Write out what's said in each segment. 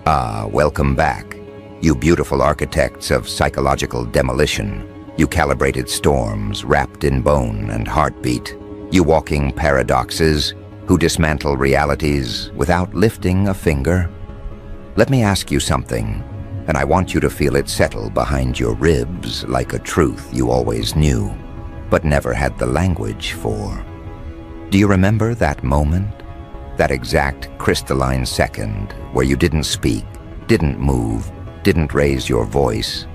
Welcome back, you beautiful architects of psychological demolition. You calibrated storms wrapped in bone and heartbeat. You walking paradoxes who dismantle realities without lifting a finger. Let me ask you something, and I want you to feel it settle behind your ribs like a truth you always knew, but never had the language for. Do you remember that moment? That exact crystalline second where you didn't speak, didn't move, didn't raise your voice.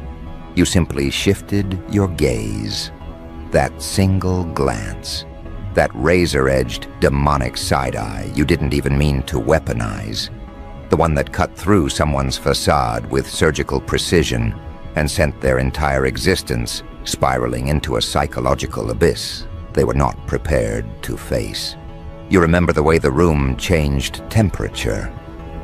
You simply shifted your gaze. That single glance, that razor-edged demonic side-eye you didn't even mean to weaponize, the one that cut through someone's facade with surgical precision and sent their entire existence spiraling into a psychological abyss they were not prepared to face. You remember the way the room changed temperature.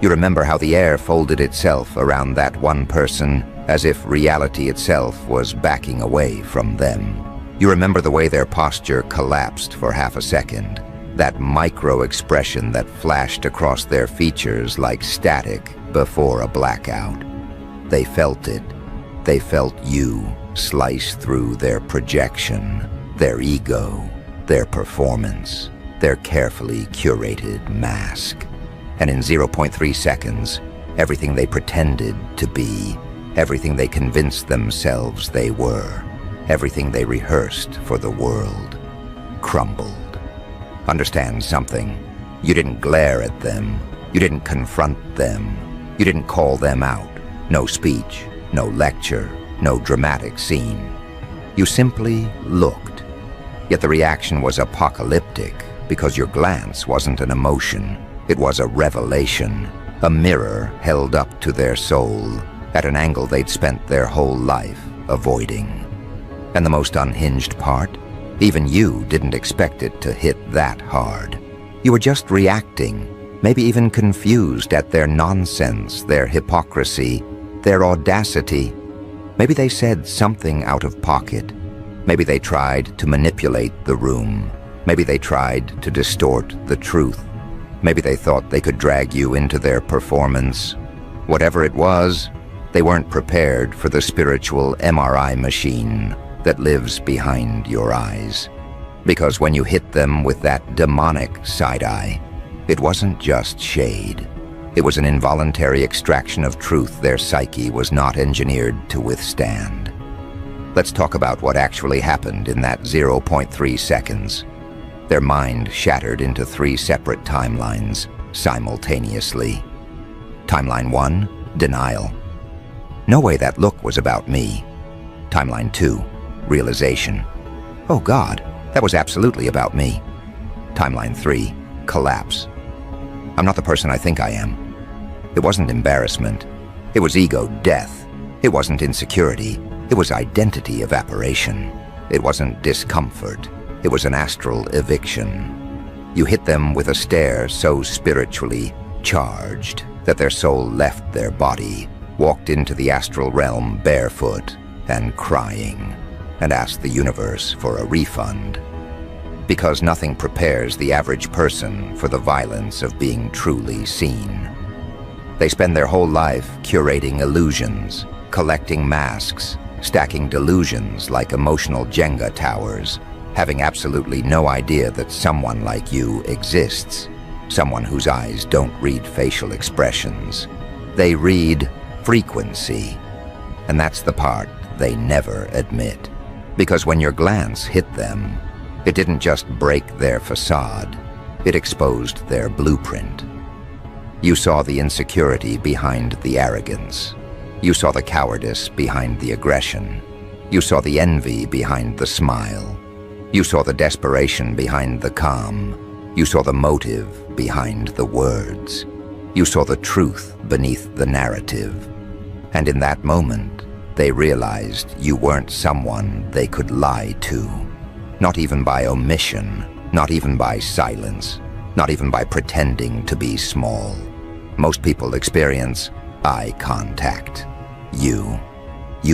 You remember how the air folded itself around that one person as if reality itself was backing away from them. You remember the way their posture collapsed for half a second, that micro-expression that flashed across their features like static before a blackout. They felt it. They felt you slice through their projection, their ego, their performance, their carefully curated mask. And in 0.3 seconds, everything they pretended to be, everything they convinced themselves they were, everything they rehearsed for the world, crumbled. Understand something. You didn't glare at them. You didn't confront them. You didn't call them out. No speech, no lecture, no dramatic scene. You simply looked. Yet the reaction was apocalyptic, because your glance wasn't an emotion, it was a revelation, a mirror held up to their soul at an angle they'd spent their whole life avoiding. And the most unhinged part? Even you didn't expect it to hit that hard. You were just reacting, maybe even confused at their nonsense, their hypocrisy, their audacity. Maybe they said something out of pocket. Maybe they tried to manipulate the room. Maybe they tried to distort the truth. Maybe they thought they could drag you into their performance. Whatever it was, they weren't prepared for the spiritual MRI machine that lives behind your eyes. Because when you hit them with that demonic side-eye, it wasn't just shade. It was an involuntary extraction of truth their psyche was not engineered to withstand. Let's talk about what actually happened in that 0.3 seconds. Their mind shattered into 3 separate timelines simultaneously. Timeline 1, denial. No way that look was about me. Timeline 2, realization. Oh God, that was absolutely about me. Timeline 3, collapse. I'm not the person I think I am. It wasn't embarrassment. It was ego death. It wasn't insecurity. It was identity evaporation. It wasn't discomfort. It was an astral eviction. You hit them with a stare so spiritually charged that their soul left their body, walked into the astral realm barefoot and crying, and asked the universe for a refund. Because nothing prepares the average person for the violence of being truly seen. They spend their whole life curating illusions, collecting masks, stacking delusions like emotional Jenga towers, having absolutely no idea that someone like you exists, someone whose eyes don't read facial expressions. They read frequency, and that's the part they never admit. Because when your glance hit them, it didn't just break their facade, it exposed their blueprint. You saw the insecurity behind the arrogance. You saw the cowardice behind the aggression. You saw the envy behind the smile. You saw the desperation behind the calm. You saw the motive behind the words. You saw the truth beneath the narrative. And in that moment, they realized you weren't someone they could lie to. Not even by omission, not even by silence, not even by pretending to be small. Most people experience eye contact. You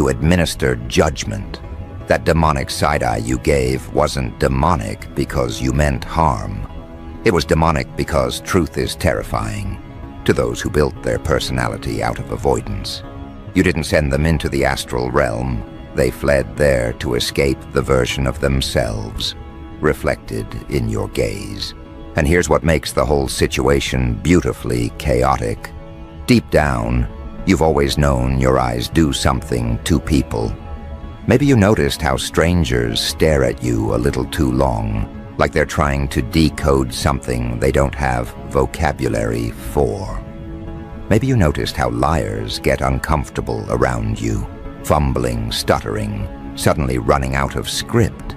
administered judgment. That demonic side-eye you gave wasn't demonic because you meant harm. It was demonic because truth is terrifying. to those who built their personality out of avoidance. You didn't send them into the astral realm. They fled there to escape the version of themselves reflected in your gaze. And here's what makes the whole situation beautifully chaotic. Deep down, you've always known your eyes do something to people. Maybe you noticed how strangers stare at you a little too long, like they're trying to decode something they don't have vocabulary for. Maybe you noticed how liars get uncomfortable around you, fumbling, stuttering, suddenly running out of script.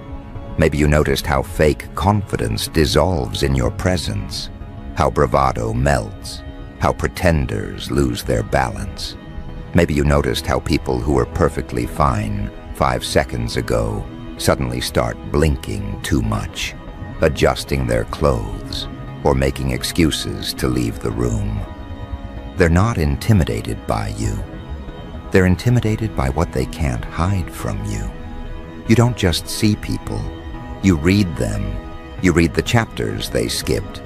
Maybe you noticed how fake confidence dissolves in your presence, how bravado melts, how pretenders lose their balance. Maybe you noticed how people who were perfectly fine 5 seconds ago suddenly start blinking too much, adjusting their clothes, or making excuses to leave the room. They're not intimidated by you. They're intimidated by what they can't hide from you. You don't just see people. You read them. You read the chapters they skipped,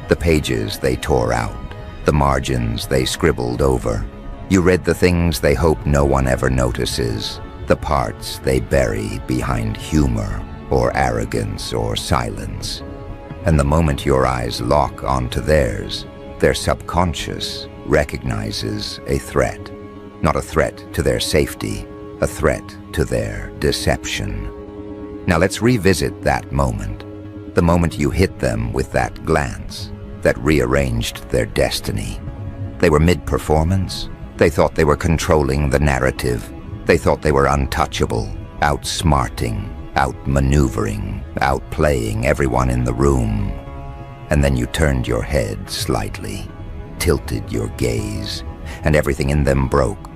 the pages they tore out, the margins they scribbled over. You read the things they hope no one ever notices, the parts they bury behind humor or arrogance or silence. And the moment your eyes lock onto theirs, their subconscious recognizes a threat. Not a threat to their safety, a threat to their deception. Now let's revisit that moment. The moment you hit them with that glance that rearranged their destiny. They were mid-performance. They thought they were controlling the narrative. They thought they were untouchable, outsmarting, outmaneuvering, outplaying everyone in the room. And then you turned your head slightly, tilted your gaze, and everything in them broke.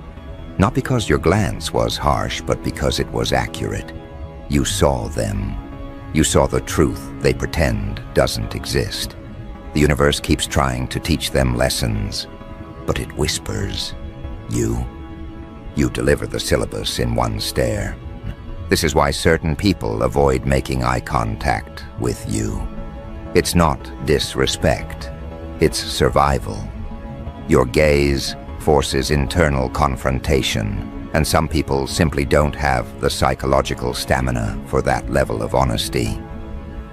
Not because your glance was harsh, but because it was accurate. You saw them. You saw the truth they pretend doesn't exist. The universe keeps trying to teach them lessons, but it whispers, You deliver the syllabus in one stare. This is why certain people avoid making eye contact with you. It's not disrespect, it's survival. Your gaze forces internal confrontation, and some people simply don't have the psychological stamina for that level of honesty.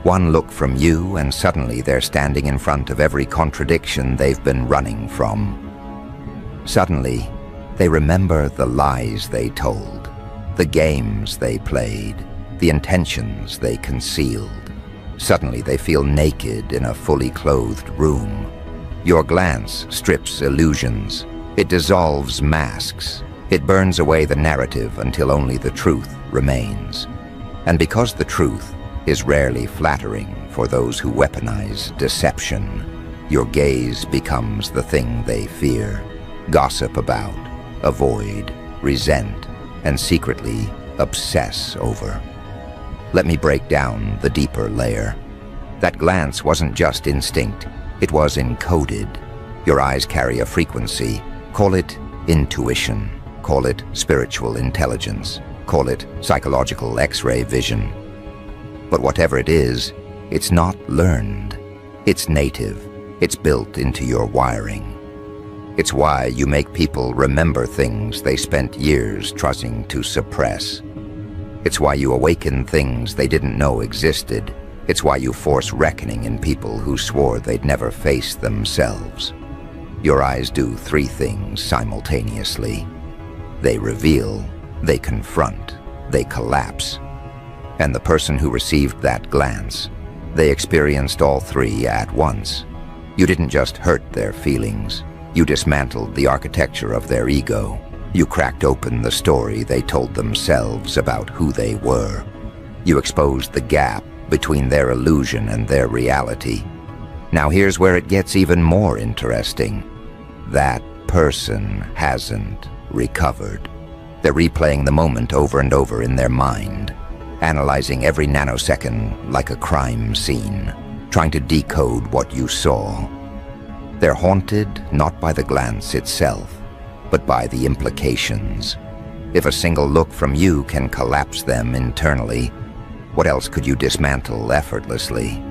One look from you and suddenly they're standing in front of every contradiction they've been running from. Suddenly, they remember the lies they told, the games they played, the intentions they concealed. Suddenly they feel naked in a fully clothed room. Your glance strips illusions. It dissolves masks. It burns away the narrative until only the truth remains. And because the truth is rarely flattering for those who weaponize deception, your gaze becomes the thing they fear, gossip about, avoid, resent, and secretly obsess over. Let me break down the deeper layer. That glance wasn't just instinct, it was encoded. Your eyes carry a frequency. Call it intuition. Call it spiritual intelligence. Call it psychological X-ray vision. But whatever it is, it's not learned. It's native. It's built into your wiring. It's why you make people remember things they spent years trying to suppress. It's why you awaken things they didn't know existed. It's why you force reckoning in people who swore they'd never face themselves. Your eyes do 3 things simultaneously. They reveal, they confront, they collapse. And the person who received that glance, they experienced all 3 at once. You didn't just hurt their feelings. You dismantled the architecture of their ego. You cracked open the story they told themselves about who they were. You exposed the gap between their illusion and their reality. Now here's where it gets even more interesting. That person hasn't recovered. They're replaying the moment over and over in their mind, analyzing every nanosecond like a crime scene, trying to decode what you saw. They're haunted not by the glance itself, but by the implications. If a single look from you can collapse them internally, what else could you dismantle effortlessly?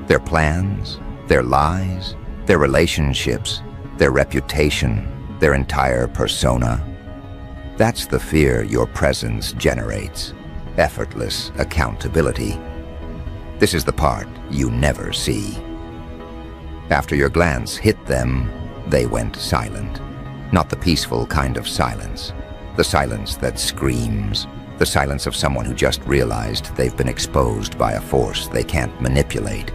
Their plans, their lies, their relationships, their reputation, their entire persona. That's the fear your presence generates, effortless accountability. This is the part you never see. After your glance hit them, they went silent. Not the peaceful kind of silence, the silence that screams, the silence of someone who just realized they've been exposed by a force they can't manipulate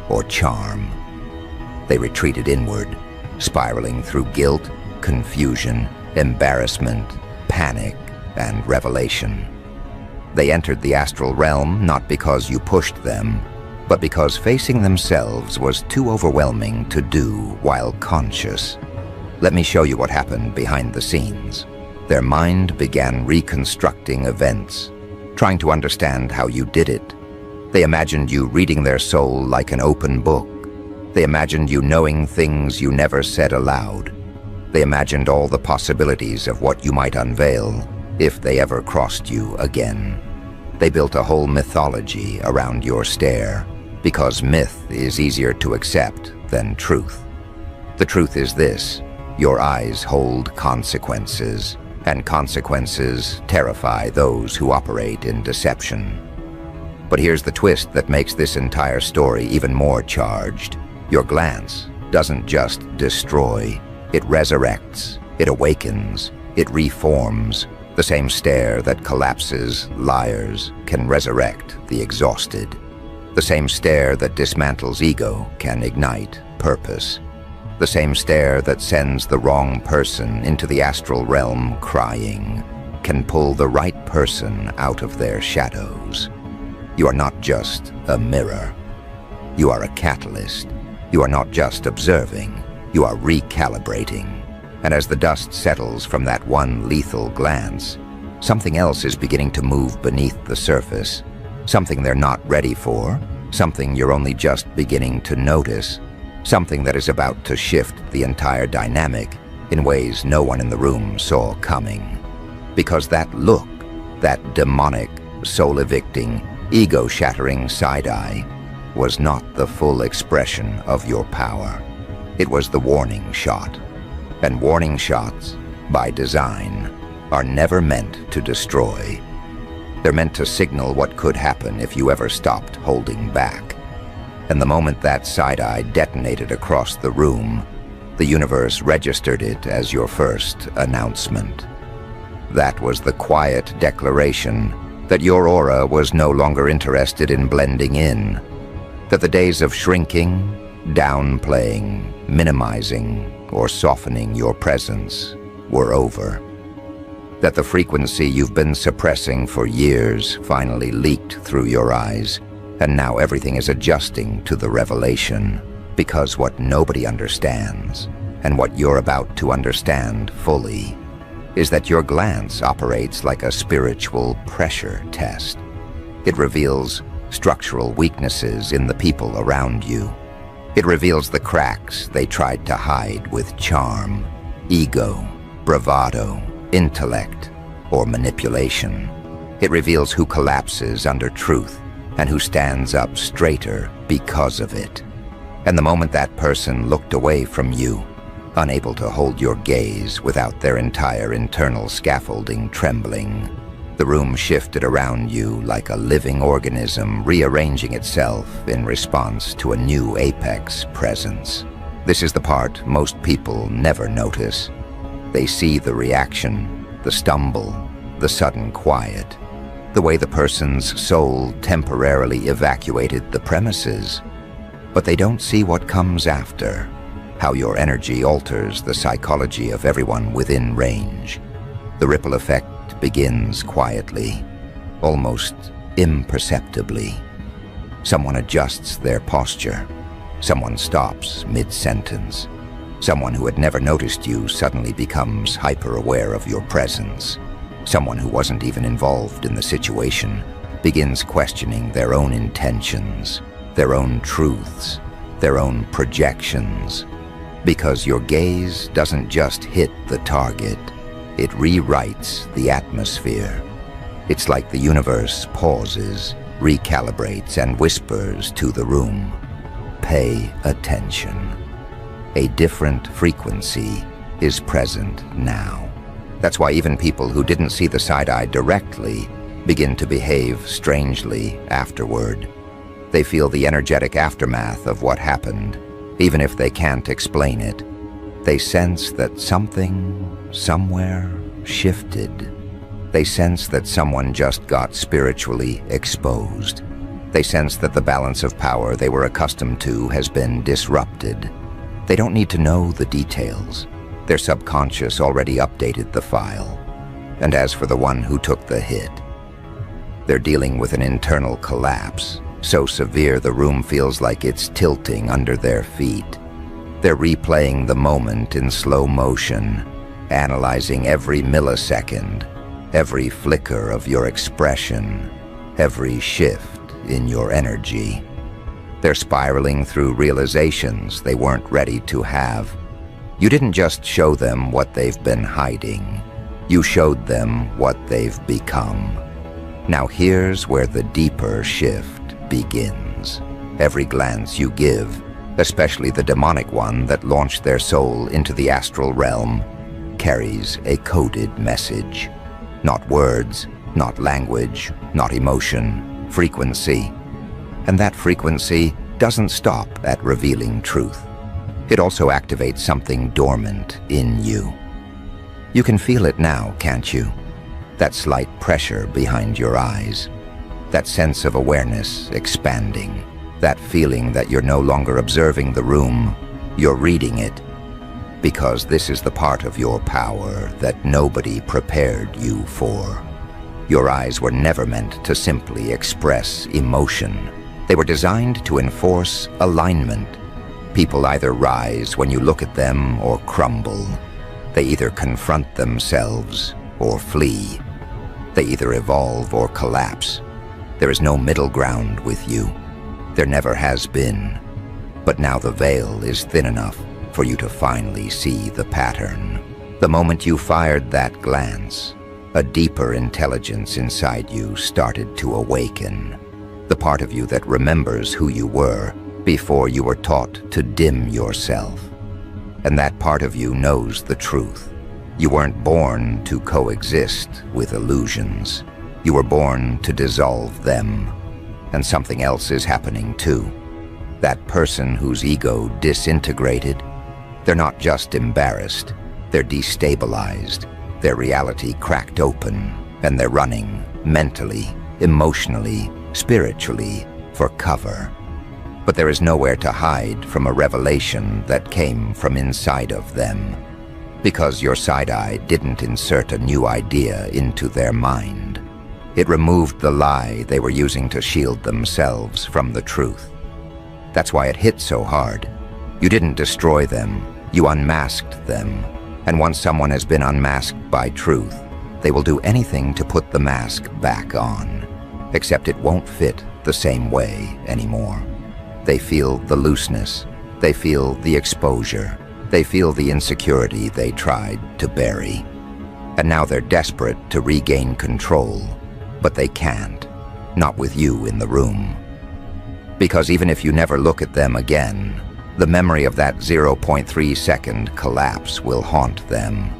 or charm. They retreated inward, spiraling through guilt, confusion, embarrassment, panic, and revelation. They entered the astral realm not because you pushed them, but because facing themselves was too overwhelming to do while conscious. Let me show you what happened behind the scenes. Their mind began reconstructing events, trying to understand how you did it. They imagined you reading their soul like an open book. They imagined you knowing things you never said aloud. They imagined all the possibilities of what you might unveil if they ever crossed you again. They built a whole mythology around your stare, because myth is easier to accept than truth. The truth is this: your eyes hold consequences, and consequences terrify those who operate in deception. But here's the twist that makes this entire story even more charged. Your glance doesn't just destroy, it resurrects, it awakens, it reforms. The same stare that collapses liars can resurrect the exhausted. The same stare that dismantles ego can ignite purpose. The same stare that sends the wrong person into the astral realm crying can pull the right person out of their shadows. You are not just a mirror. You are a catalyst. You are not just observing. You are recalibrating. And as the dust settles from that one lethal glance, something else is beginning to move beneath the surface. Something they're not ready for. Something you're only just beginning to notice. Something that is about to shift the entire dynamic in ways no one in the room saw coming. Because that look, that demonic, soul-evicting, ego-shattering side-eye, was not the full expression of your power. It was the warning shot. And warning shots, by design, are never meant to destroy. They're meant to signal what could happen if you ever stopped holding back. And the moment that side-eye detonated across the room, the universe registered it as your first announcement. That was the quiet declaration that your aura was no longer interested in blending in, that the days of shrinking, downplaying, minimizing, or softening your presence were over. That the frequency you've been suppressing for years finally leaked through your eyes, and now everything is adjusting to the revelation, because what nobody understands, and what you're about to understand fully, is that your glance operates like a spiritual pressure test. It reveals structural weaknesses in the people around you. It reveals the cracks they tried to hide with charm, ego, bravado, intellect, or manipulation. It reveals who collapses under truth and who stands up straighter because of it. And the moment that person looked away from you, unable to hold your gaze without their entire internal scaffolding trembling, the room shifted around you like a living organism rearranging itself in response to a new apex presence. This is the part most people never notice. They see the reaction, the stumble, the sudden quiet, the way the person's soul temporarily evacuated the premises. But they don't see what comes after, how your energy alters the psychology of everyone within range. The ripple effect begins quietly, almost imperceptibly. Someone adjusts their posture. Someone stops mid-sentence. Someone who had never noticed you suddenly becomes hyper-aware of your presence. Someone who wasn't even involved in the situation begins questioning their own intentions, their own truths, their own projections. Because your gaze doesn't just hit the target, it rewrites the atmosphere. It's like the universe pauses, recalibrates, and whispers to the room, "Pay attention." A different frequency is present now. That's why even people who didn't see the side-eye directly begin to behave strangely afterward. They feel the energetic aftermath of what happened, even if they can't explain it. They sense that something, somewhere, shifted. They sense that someone just got spiritually exposed. They sense that the balance of power they were accustomed to has been disrupted. They don't need to know the details. Their subconscious already updated the file. And as for the one who took the hit, they're dealing with an internal collapse, so severe the room feels like it's tilting under their feet. They're replaying the moment in slow motion, analyzing every millisecond, every flicker of your expression, every shift in your energy. They're spiraling through realizations they weren't ready to have. You didn't just show them what they've been hiding. You showed them what they've become. Now here's where the deeper shift begins. Every glance you give, especially the demonic one that launched their soul into the astral realm, carries a coded message. Not words, not language, not emotion, frequency. And that frequency doesn't stop at revealing truth. It also activates something dormant in you. You can feel it now, can't you? That slight pressure behind your eyes. That sense of awareness expanding. That feeling that you're no longer observing the room, you're reading it. Because this is the part of your power that nobody prepared you for. Your eyes were never meant to simply express emotion. They were designed to enforce alignment. People either rise when you look at them or crumble. They either confront themselves or flee. They either evolve or collapse. There is no middle ground with you. There never has been. But now the veil is thin enough for you to finally see the pattern. The moment you fired that glance, a deeper intelligence inside you started to awaken. The part of you that remembers who you were before you were taught to dim yourself. And that part of you knows the truth. You weren't born to coexist with illusions. You were born to dissolve them. And something else is happening too. That person whose ego disintegrated, they're not just embarrassed, they're destabilized. Their reality cracked open, and they're running mentally, emotionally, spiritually for cover. But there is nowhere to hide from a revelation that came from inside of them. Because your side-eye didn't insert a new idea into their mind. It removed the lie they were using to shield themselves from the truth. That's why it hit so hard. You didn't destroy them, you unmasked them. And once someone has been unmasked by truth, they will do anything to put the mask back on. Except it won't fit the same way anymore. They feel the looseness. They feel the exposure. They feel the insecurity they tried to bury. And now they're desperate to regain control, but they can't. Not with you in the room. Because even if you never look at them again, the memory of that 0.3-second collapse will haunt them.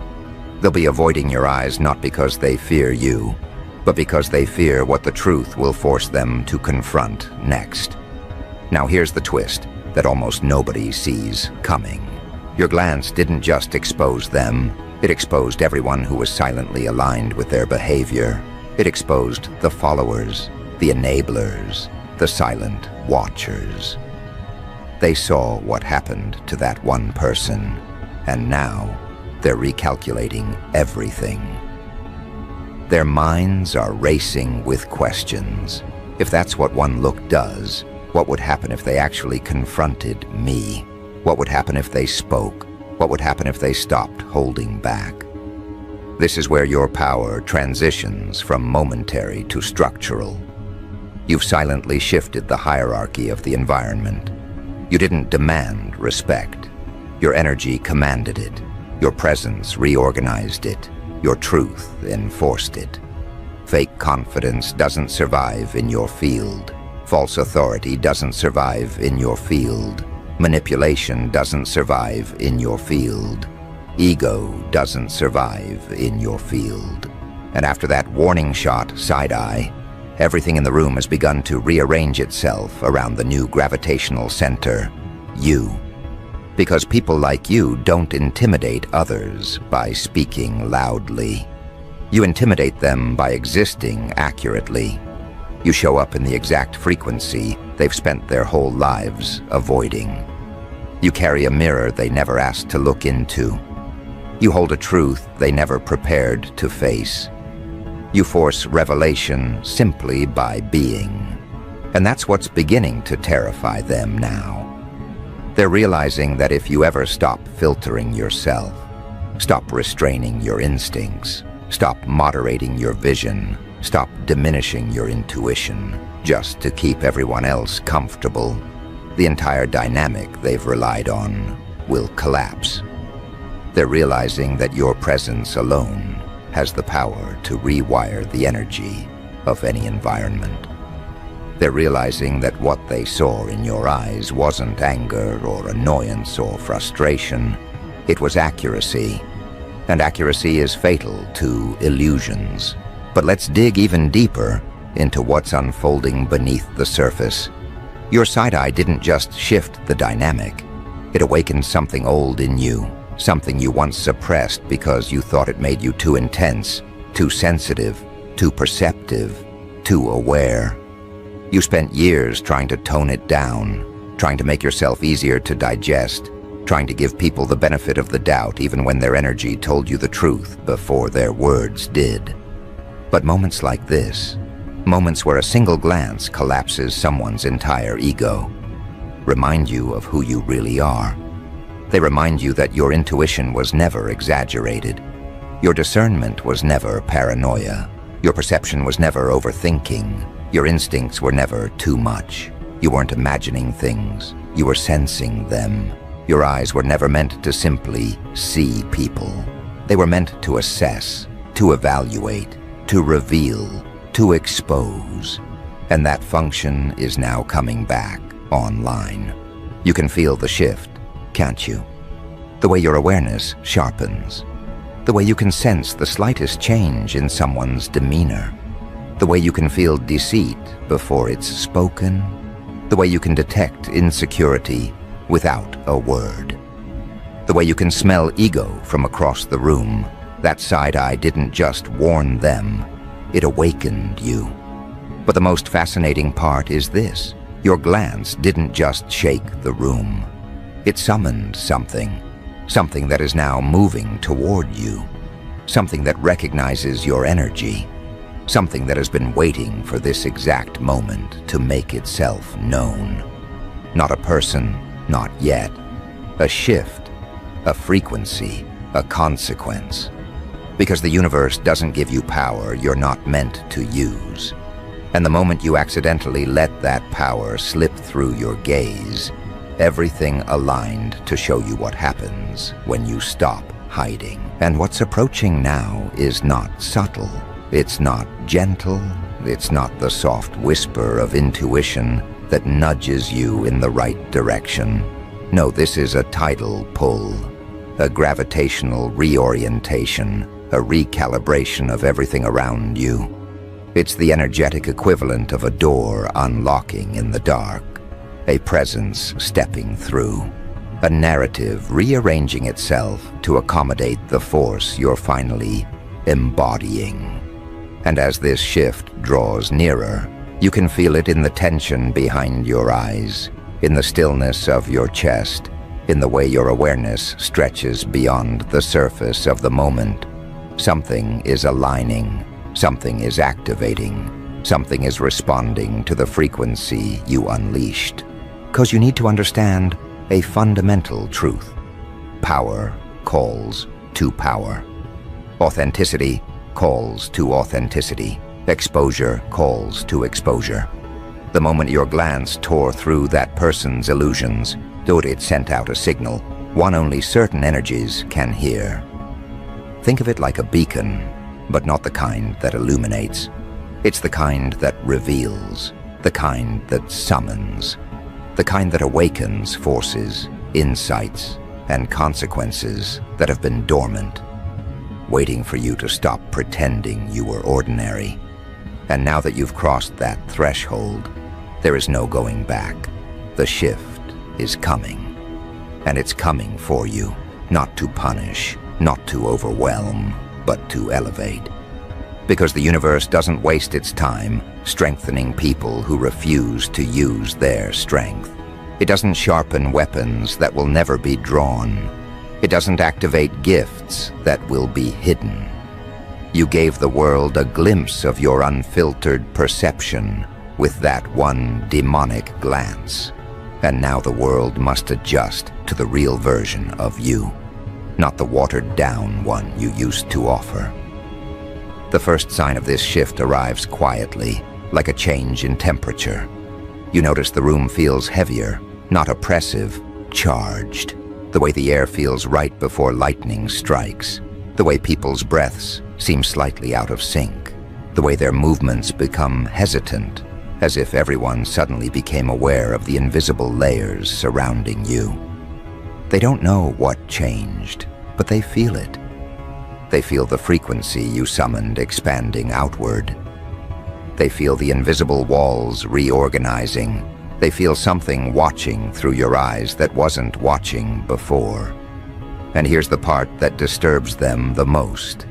They'll be avoiding your eyes not because they fear you, but because they fear what the truth will force them to confront next. Now here's the twist that almost nobody sees coming. Your glance didn't just expose them, it exposed everyone who was silently aligned with their behavior. It exposed the followers, the enablers, the silent watchers. They saw what happened to that one person, and now they're recalculating everything. Their minds are racing with questions. If that's what one look does, what would happen if they actually confronted me? What would happen if they spoke? What would happen if they stopped holding back? This is where your power transitions from momentary to structural. You've silently shifted the hierarchy of the environment. You didn't demand respect. Your energy commanded it. Your presence reorganized it. Your truth enforced it. Fake confidence doesn't survive in your field. False authority doesn't survive in your field. Manipulation doesn't survive in your field. Ego doesn't survive in your field. And after that warning shot, side-eye, everything in the room has begun to rearrange itself around the new gravitational center, you. Because people like you don't intimidate others by speaking loudly. You intimidate them by existing accurately. You show up in the exact frequency they've spent their whole lives avoiding. You carry a mirror they never asked to look into. You hold a truth they never prepared to face. You force revelation simply by being. And that's what's beginning to terrify them now. They're realizing that if you ever stop filtering yourself, stop restraining your instincts, stop moderating your vision, stop diminishing your intuition, just to keep everyone else comfortable, the entire dynamic they've relied on will collapse. They're realizing that your presence alone has the power to rewire the energy of any environment. They're realizing that what they saw in your eyes wasn't anger or annoyance or frustration. It was accuracy. And accuracy is fatal to illusions. But let's dig even deeper into what's unfolding beneath the surface. Your side-eye didn't just shift the dynamic. It awakened something old in you, something you once suppressed because you thought it made you too intense, too sensitive, too perceptive, too aware. You spent years trying to tone it down, trying to make yourself easier to digest, trying to give people the benefit of the doubt even when their energy told you the truth before their words did. But moments like this, moments where a single glance collapses someone's entire ego, remind you of who you really are. They remind you that your intuition was never exaggerated. Your discernment was never paranoia. Your perception was never overthinking. Your instincts were never too much. You weren't imagining things. You were sensing them. Your eyes were never meant to simply see people. They were meant to assess, to evaluate, to reveal, to expose. And that function is now coming back online. You can feel the shift, can't you? The way your awareness sharpens. The way you can sense the slightest change in someone's demeanor. The way you can feel deceit before it's spoken. The way you can detect insecurity without a word. The way you can smell ego from across the room. That side-eye didn't just warn them, it awakened you. But the most fascinating part is this. Your glance didn't just shake the room. It summoned something. Something that is now moving toward you. Something that recognizes your energy. Something that has been waiting for this exact moment to make itself known. Not a person, not yet. A shift, a frequency, a consequence. Because the universe doesn't give you power you're not meant to use. And the moment you accidentally let that power slip through your gaze, everything aligned to show you what happens when you stop hiding. And what's approaching now is not subtle. It's not gentle. It's not the soft whisper of intuition that nudges you in the right direction. No, this is a tidal pull, a gravitational reorientation, a recalibration of everything around you. It's the energetic equivalent of a door unlocking in the dark, a presence stepping through, a narrative rearranging itself to accommodate the force you're finally embodying. And as this shift draws nearer, you can feel it in the tension behind your eyes, in the stillness of your chest, in the way your awareness stretches beyond the surface of the moment. Something is aligning, something is activating, something is responding to the frequency you unleashed. 'Cause you need to understand a fundamental truth. Power calls to power. Authenticity calls to authenticity. Exposure calls to exposure. The moment your glance tore through that person's illusions, though it sent out a signal, one only certain energies can hear. Think of it like a beacon, but not the kind that illuminates. It's the kind that reveals, the kind that summons. The kind that awakens forces, insights, and consequences that have been dormant, waiting for you to stop pretending you were ordinary. And now that you've crossed that threshold, there is no going back. The shift is coming. And it's coming for you, not to punish, not to overwhelm, but to elevate. Because the universe doesn't waste its time strengthening people who refuse to use their strength. It doesn't sharpen weapons that will never be drawn. It doesn't activate gifts that will be hidden. You gave the world a glimpse of your unfiltered perception with that one demonic glance. And now the world must adjust to the real version of you, not the watered-down one you used to offer. The first sign of this shift arrives quietly, like a change in temperature. You notice the room feels heavier, not oppressive, charged. The way the air feels right before lightning strikes. The way people's breaths seem slightly out of sync. The way their movements become hesitant, as if everyone suddenly became aware of the invisible layers surrounding you. They don't know what changed, but they feel it. They feel the frequency you summoned expanding outward. They feel the invisible walls reorganizing. They feel something watching through your eyes that wasn't watching before. And here's the part that disturbs them the most.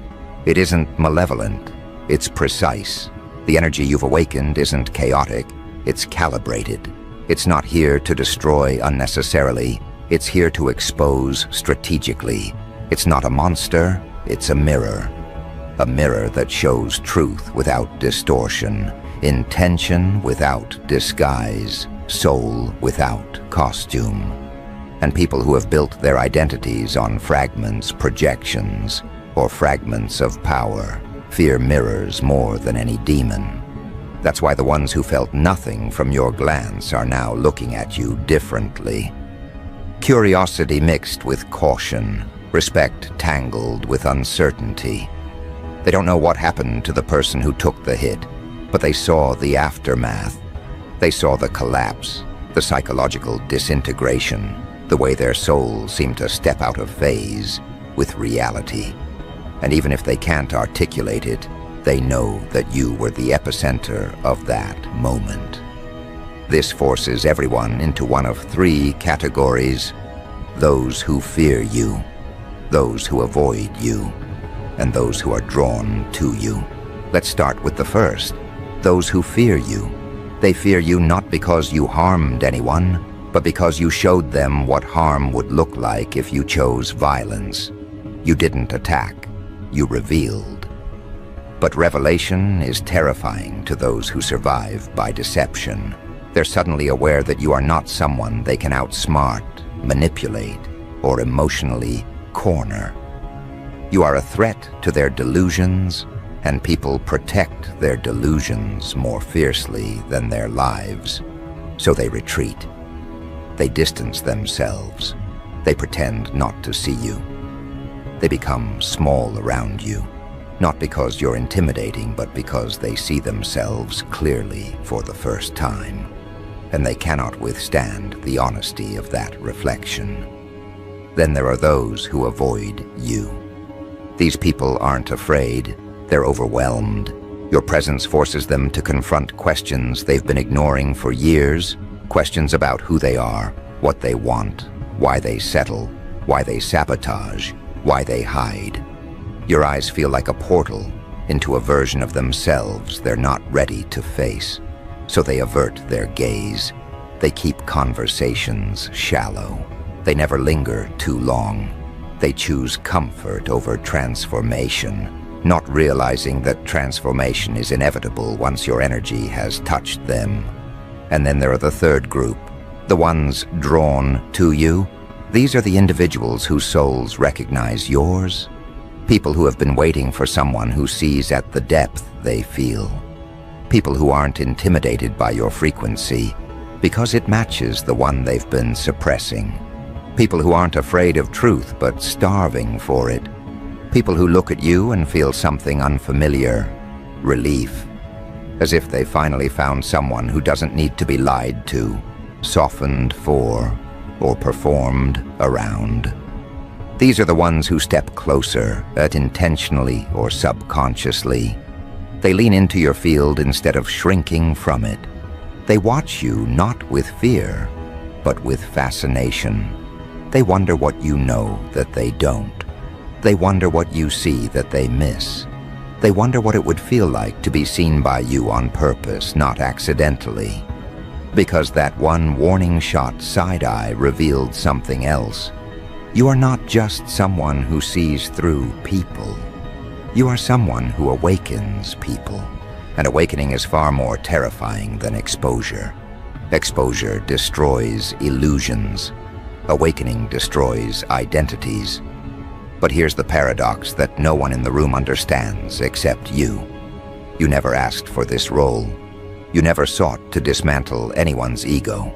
It isn't malevolent, it's precise. The energy you've awakened isn't chaotic, it's calibrated. It's not here to destroy unnecessarily, it's here to expose strategically. It's not a monster, it's a mirror. A mirror that shows truth without distortion, intention without disguise, soul without costume. And people who have built their identities on fragments, projections, or fragments of power fear mirrors more than any demon. That's why the ones who felt nothing from your glance are now looking at you differently. Curiosity mixed with caution, respect tangled with uncertainty. They don't know what happened to the person who took the hit, but they saw the aftermath. They saw the collapse, the psychological disintegration, the way their souls seemed to step out of phase with reality. And even if they can't articulate it, they know that you were the epicenter of that moment. This forces everyone into one of three categories: those who fear you, those who avoid you, and those who are drawn to you. Let's start with the first, those who fear you. They fear you not because you harmed anyone, but because you showed them what harm would look like if you chose violence. You didn't attack, you revealed. But revelation is terrifying to those who survive by deception. They're suddenly aware that you are not someone they can outsmart, manipulate, or emotionally corner. You are a threat to their delusions, and people protect their delusions more fiercely than their lives. So they retreat. They distance themselves. They pretend not to see you. They become small around you, not because you're intimidating, but because they see themselves clearly for the first time, and they cannot withstand the honesty of that reflection. Then there are those who avoid you. These people aren't afraid, they're overwhelmed. Your presence forces them to confront questions they've been ignoring for years, questions about who they are, what they want, why they settle, why they sabotage, why they hide. Your eyes feel like a portal into a version of themselves they're not ready to face, so they avert their gaze. They keep conversations shallow. They never linger too long. They choose comfort over transformation, not realizing that transformation is inevitable once your energy has touched them. And then there are the third group, the ones drawn to you. These are the individuals whose souls recognize yours, people who have been waiting for someone who sees at the depth they feel, people who aren't intimidated by your frequency because it matches the one they've been suppressing, people who aren't afraid of truth but starving for it, people who look at you and feel something unfamiliar, relief, as if they finally found someone who doesn't need to be lied to, softened for, or performed around. These are the ones who step closer, intentionally or subconsciously. They lean into your field instead of shrinking from it. They watch you not with fear, but with fascination. They wonder what you know that they don't. They wonder what you see that they miss. They wonder what it would feel like to be seen by you on purpose, not accidentally. Because that one warning shot side-eye revealed something else. You are not just someone who sees through people. You are someone who awakens people. And awakening is far more terrifying than exposure. Exposure destroys illusions. Awakening destroys identities. But here's the paradox that no one in the room understands except you. You never asked for this role. You never sought to dismantle anyone's ego.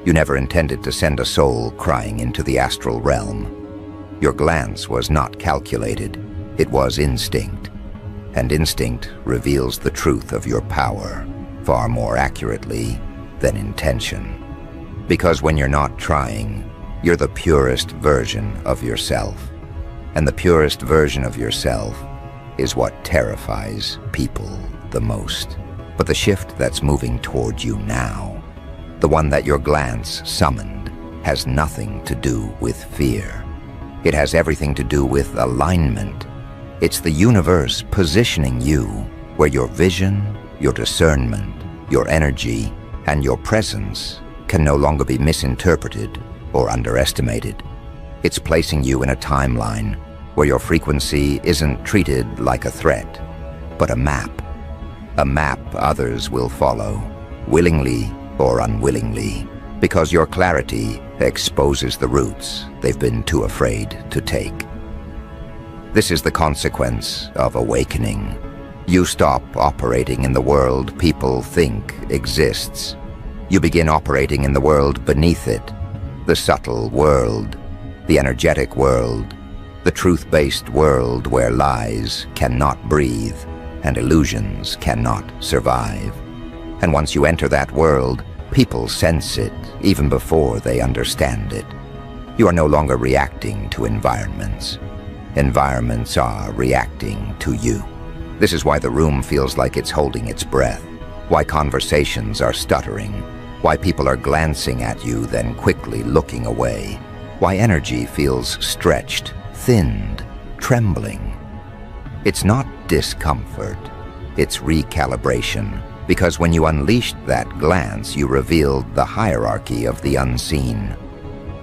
You never intended to send a soul crying into the astral realm. Your glance was not calculated. It was instinct. And instinct reveals the truth of your power far more accurately than intention. Because when you're not trying, you're the purest version of yourself. And the purest version of yourself is what terrifies people the most. But the shift that's moving toward you now, the one that your glance summoned, has nothing to do with fear. It has everything to do with alignment. It's the universe positioning you where your vision, your discernment, your energy, and your presence can no longer be misinterpreted or underestimated. It's placing you in a timeline where your frequency isn't treated like a threat, but a map. A map others will follow, willingly or unwillingly, because your clarity exposes the routes they've been too afraid to take. This is the consequence of awakening. You stop operating in the world people think exists. You begin operating in the world beneath it, the subtle world, the energetic world, the truth-based world where lies cannot breathe and illusions cannot survive. And once you enter that world, people sense it even before they understand it. You are no longer reacting to environments. Environments are reacting to you. This is why the room feels like it's holding its breath, why conversations are stuttering, why people are glancing at you then quickly looking away, why energy feels stretched, thinned, trembling. It's not discomfort, it's recalibration, because when you unleashed that glance, you revealed the hierarchy of the unseen.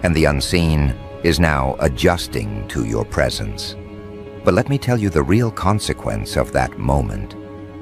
And the unseen is now adjusting to your presence. But let me tell you the real consequence of that moment,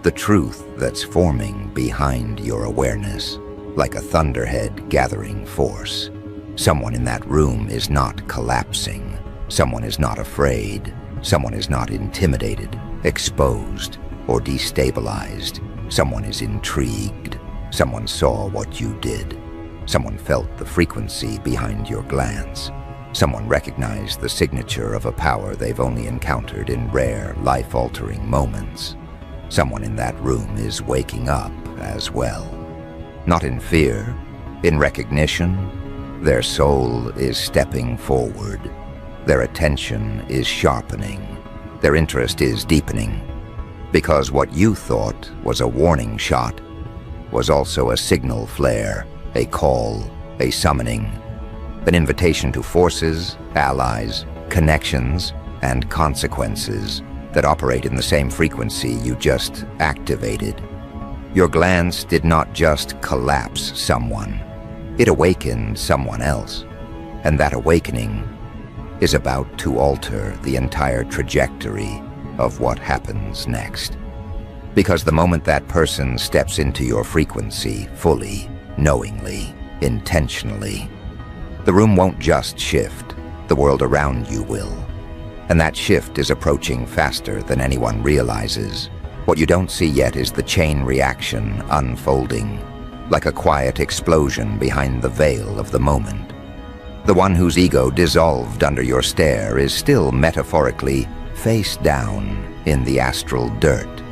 the truth that's forming behind your awareness, like a thunderhead gathering force. Someone in that room is not collapsing. Someone is not afraid. Someone is not intimidated, exposed, or destabilized. Someone is intrigued. Someone saw what you did. Someone felt the frequency behind your glance. Someone recognized the signature of a power they've only encountered in rare, life-altering moments. Someone in that room is waking up as well. Not in fear, in recognition. Their soul is stepping forward. Their attention is sharpening. Their interest is deepening. Because what you thought was a warning shot was also a signal flare, a call, a summoning, an invitation to forces, allies, connections, and consequences that operate in the same frequency you just activated. Your glance did not just collapse someone, it awakened someone else. And that awakening is about to alter the entire trajectory of what happens next. Because the moment that person steps into your frequency fully, knowingly, intentionally, the room won't just shift, the world around you will. And that shift is approaching faster than anyone realizes. What you don't see yet is the chain reaction unfolding, like a quiet explosion behind the veil of the moment. The one whose ego dissolved under your stare is still metaphorically face down in the astral dirt,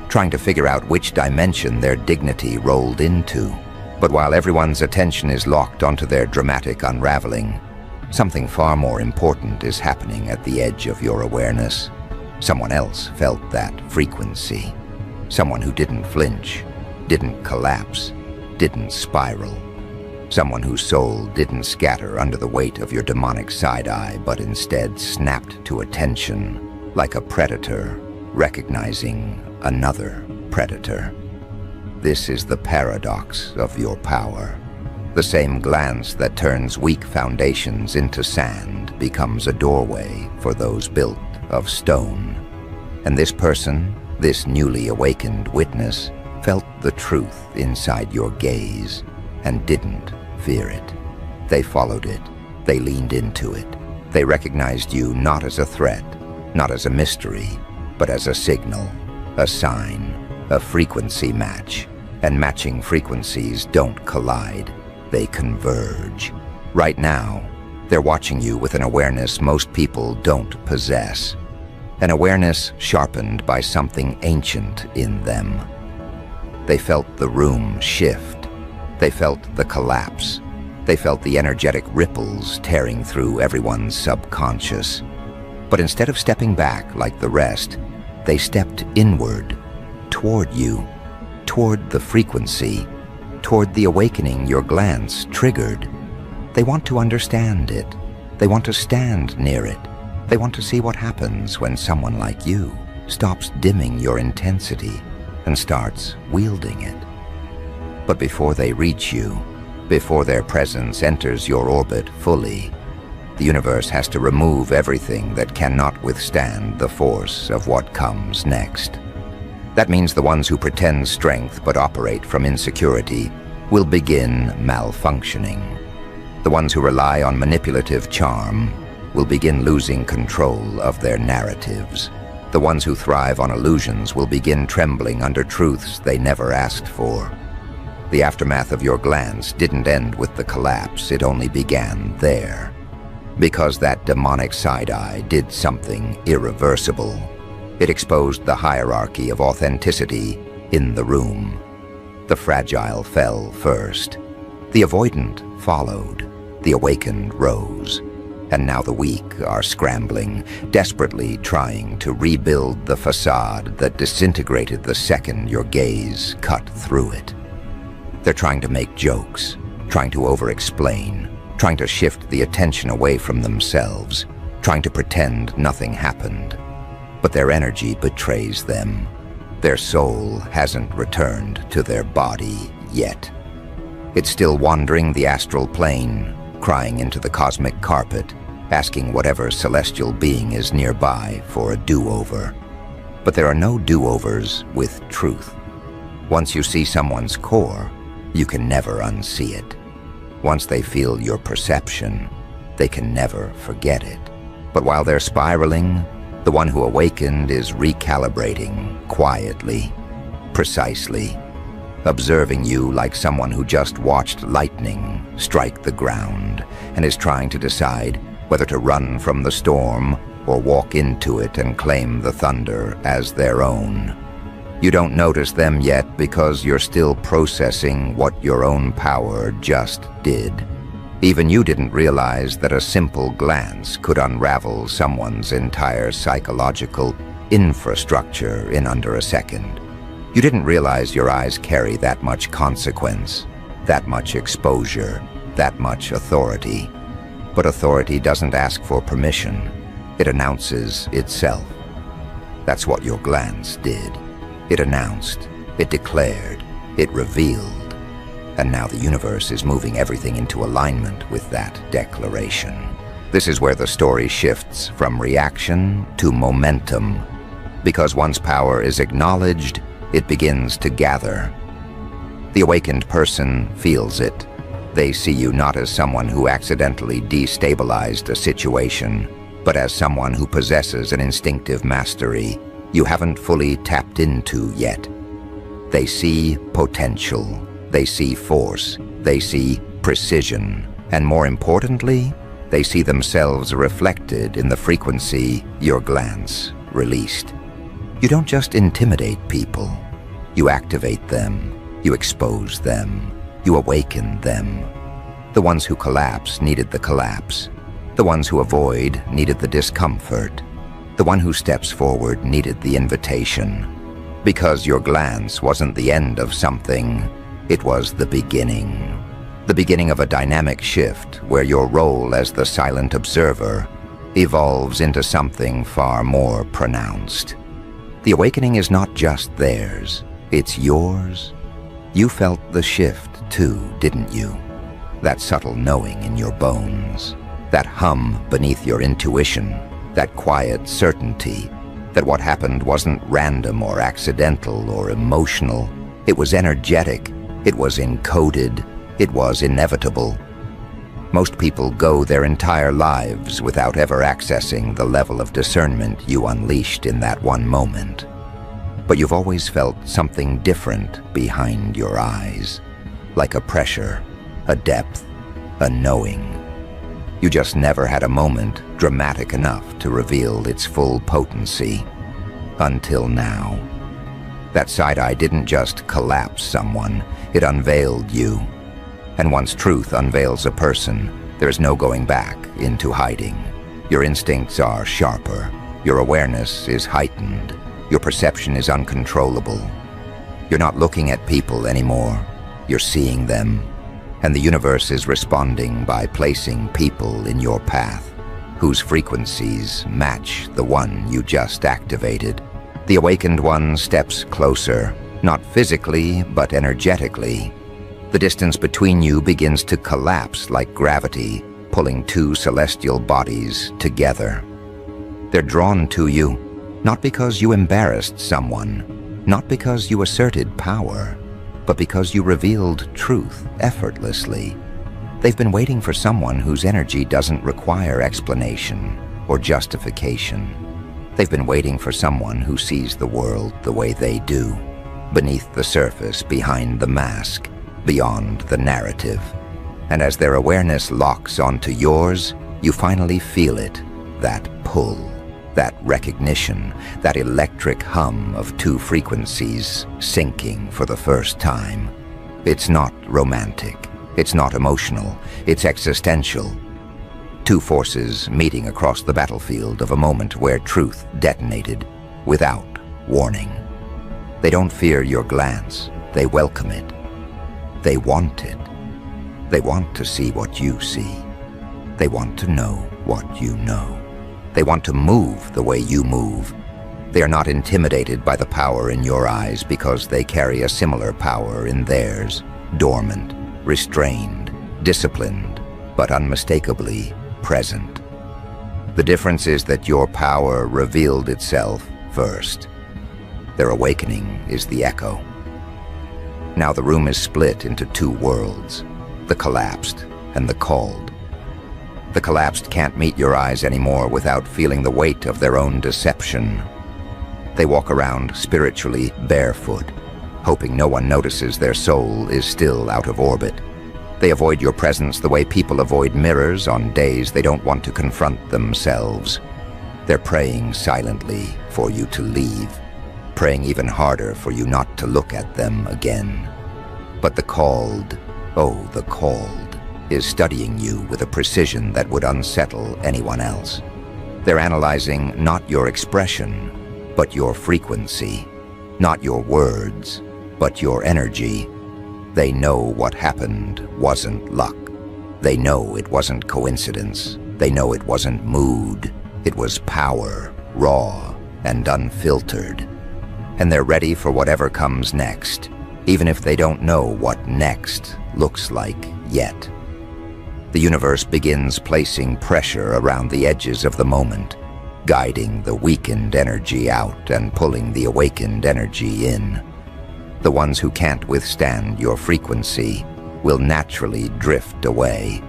trying to figure out which dimension their dignity rolled into. But while everyone's attention is locked onto their dramatic unraveling, something far more important is happening at the edge of your awareness. Someone else felt that frequency. Someone who didn't flinch, didn't collapse, didn't spiral. Someone whose soul didn't scatter under the weight of your demonic side-eye, but instead snapped to attention like a predator recognizing another predator. This is the paradox of your power. The same glance that turns weak foundations into sand becomes a doorway for those built of stone. And this person, this newly awakened witness, felt the truth inside your gaze and didn't fear it. They followed it. They leaned into it. They recognized you not as a threat, not as a mystery, but as a signal, a sign, a frequency match. And matching frequencies don't collide. They converge. Right now, they're watching you with an awareness most people don't possess. An awareness sharpened by something ancient in them. They felt the room shift. They felt the collapse. They felt the energetic ripples tearing through everyone's subconscious. But instead of stepping back like the rest, they stepped inward, toward you, toward the frequency, toward the awakening your glance triggered. They want to understand it. They want to stand near it. They want to see what happens when someone like you stops dimming your intensity and starts wielding it. But before they reach you, before their presence enters your orbit fully, the universe has to remove everything that cannot withstand the force of what comes next. That means the ones who pretend strength but operate from insecurity will begin malfunctioning. The ones who rely on manipulative charm will begin losing control of their narratives. The ones who thrive on illusions will begin trembling under truths they never asked for. The aftermath of your glance didn't end with the collapse, it only began there. Because that demonic side-eye did something irreversible. It exposed the hierarchy of authenticity in the room. The fragile fell first. The avoidant followed. The awakened rose. And now the weak are scrambling, desperately trying to rebuild the facade that disintegrated the second your gaze cut through it. They're trying to make jokes, trying to over-explain, trying to shift the attention away from themselves, trying to pretend nothing happened. But their energy betrays them. Their soul hasn't returned to their body yet. It's still wandering the astral plane, crying into the cosmic carpet, asking whatever celestial being is nearby for a do-over. But there are no do-overs with truth. Once you see someone's core, you can never unsee it. Once they feel your perception, they can never forget it. But while they're spiraling, the one who awakened is recalibrating quietly, precisely, observing you like someone who just watched lightning strike the ground and is trying to decide whether to run from the storm or walk into it and claim the thunder as their own. You don't notice them yet because you're still processing what your own power just did. Even you didn't realize that a simple glance could unravel someone's entire psychological infrastructure in under a second. You didn't realize your eyes carry that much consequence, that much exposure, that much authority. But authority doesn't ask for permission. It announces itself. That's what your glance did. It announced, it declared, it revealed. And now the universe is moving everything into alignment with that declaration. This is where the story shifts from reaction to momentum. Because once power is acknowledged, it begins to gather. The awakened person feels it. They see you not as someone who accidentally destabilized a situation, but as someone who possesses an instinctive mastery you haven't fully tapped into yet. They see potential. They see force. They see precision. And more importantly, they see themselves reflected in the frequency your glance released. You don't just intimidate people. You activate them. You expose them. You awakened them. The ones who collapse needed the collapse. The ones who avoid needed the discomfort. The one who steps forward needed the invitation. Because your glance wasn't the end of something, it was the beginning. The beginning of a dynamic shift where your role as the silent observer evolves into something far more pronounced. The awakening is not just theirs, it's yours. You felt the shift too, didn't you? That subtle knowing in your bones, that hum beneath your intuition, that quiet certainty that what happened wasn't random or accidental or emotional. It was energetic, it was encoded, it was inevitable. Most people go their entire lives without ever accessing the level of discernment you unleashed in that one moment. But you've always felt something different behind your eyes, like a pressure, a depth, a knowing. You just never had a moment dramatic enough to reveal its full potency. Until now. That side eye didn't just collapse someone, it unveiled you. And once truth unveils a person, there's no going back into hiding. Your instincts are sharper, your awareness is heightened, your perception is uncontrollable. You're not looking at people anymore, you're seeing them. And the universe is responding by placing people in your path, whose frequencies match the one you just activated. The awakened one steps closer, not physically, but energetically. The distance between you begins to collapse like gravity, pulling two celestial bodies together. They're drawn to you, not because you embarrassed someone, not because you asserted power, but because you revealed truth effortlessly. They've been waiting for someone whose energy doesn't require explanation or justification. They've been waiting for someone who sees the world the way they do, beneath the surface, behind the mask, beyond the narrative. And as their awareness locks onto yours, you finally feel it, that pull. That recognition, that electric hum of two frequencies syncing for the first time. It's not romantic, it's not emotional, it's existential. Two forces meeting across the battlefield of a moment where truth detonated without warning. They don't fear your glance, they welcome it. They want it. They want to see what you see. They want to know what you know. They want to move the way you move. They are not intimidated by the power in your eyes because they carry a similar power in theirs, dormant, restrained, disciplined, but unmistakably present. The difference is that your power revealed itself first. Their awakening is the echo. Now the room is split into two worlds, the collapsed and the called. The collapsed can't meet your eyes anymore without feeling the weight of their own deception. They walk around spiritually barefoot, hoping no one notices their soul is still out of orbit. They avoid your presence the way people avoid mirrors on days they don't want to confront themselves. They're praying silently for you to leave, praying even harder for you not to look at them again. But the called, oh, the called, is studying you with a precision that would unsettle anyone else. They're analyzing not your expression, but your frequency, not your words, but your energy. They know what happened wasn't luck. They know it wasn't coincidence. They know it wasn't mood. It was power, raw and unfiltered. And they're ready for whatever comes next, even if they don't know what next looks like yet. The universe begins placing pressure around the edges of the moment, guiding the weakened energy out and pulling the awakened energy in. The ones who can't withstand your frequency will naturally drift away.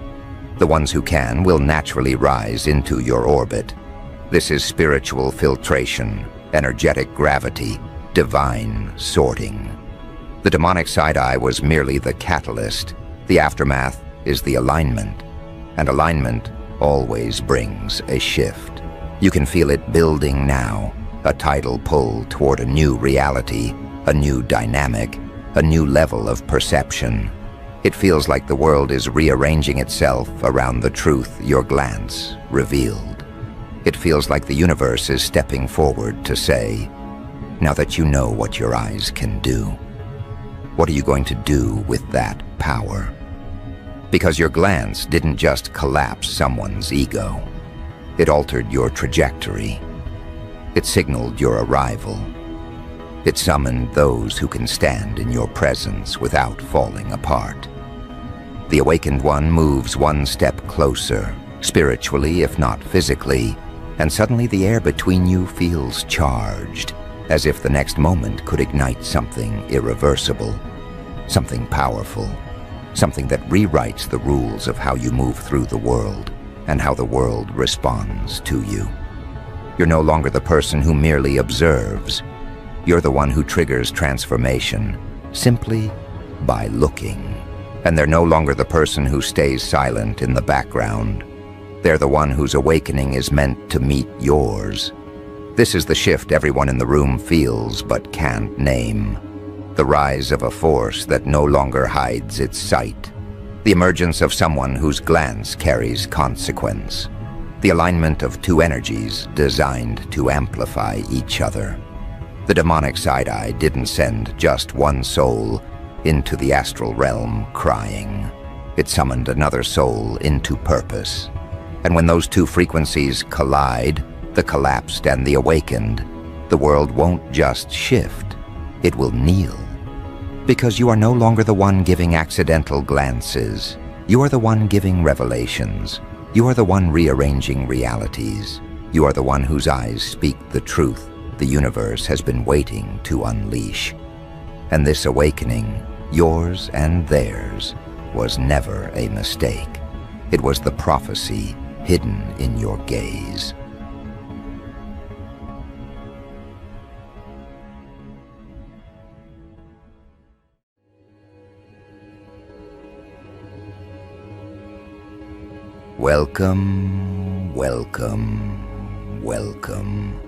The ones who can will naturally rise into your orbit. This is spiritual filtration, energetic gravity, divine sorting. The demonic side-eye was merely the catalyst. The aftermath is the alignment, and alignment always brings a shift. You can feel it building now, a tidal pull toward a new reality, a new dynamic, a new level of perception. It feels like the world is rearranging itself around the truth your glance revealed. It feels like the universe is stepping forward to say, now that you know what your eyes can do, what are you going to do with that power? Because your glance didn't just collapse someone's ego. It altered your trajectory. It signaled your arrival. It summoned those who can stand in your presence without falling apart. The awakened one moves one step closer, spiritually if not physically, and suddenly the air between you feels charged, as if the next moment could ignite something irreversible, something powerful, something that rewrites the rules of how you move through the world and how the world responds to you. You're no longer the person who merely observes. You're the one who triggers transformation simply by looking. And they're no longer the person who stays silent in the background. They're the one whose awakening is meant to meet yours. This is the shift everyone in the room feels but can't name. The rise of a force that no longer hides its sight. The emergence of someone whose glance carries consequence. The alignment of two energies designed to amplify each other. The demonic side-eye didn't send just one soul into the astral realm crying. It summoned another soul into purpose. And when those two frequencies collide, the collapsed and the awakened, the world won't just shift, it will kneel. Because you are no longer the one giving accidental glances. You are the one giving revelations. You are the one rearranging realities. You are the one whose eyes speak the truth the universe has been waiting to unleash. And this awakening, yours and theirs, was never a mistake. It was the prophecy hidden in your gaze. Welcome, welcome, welcome.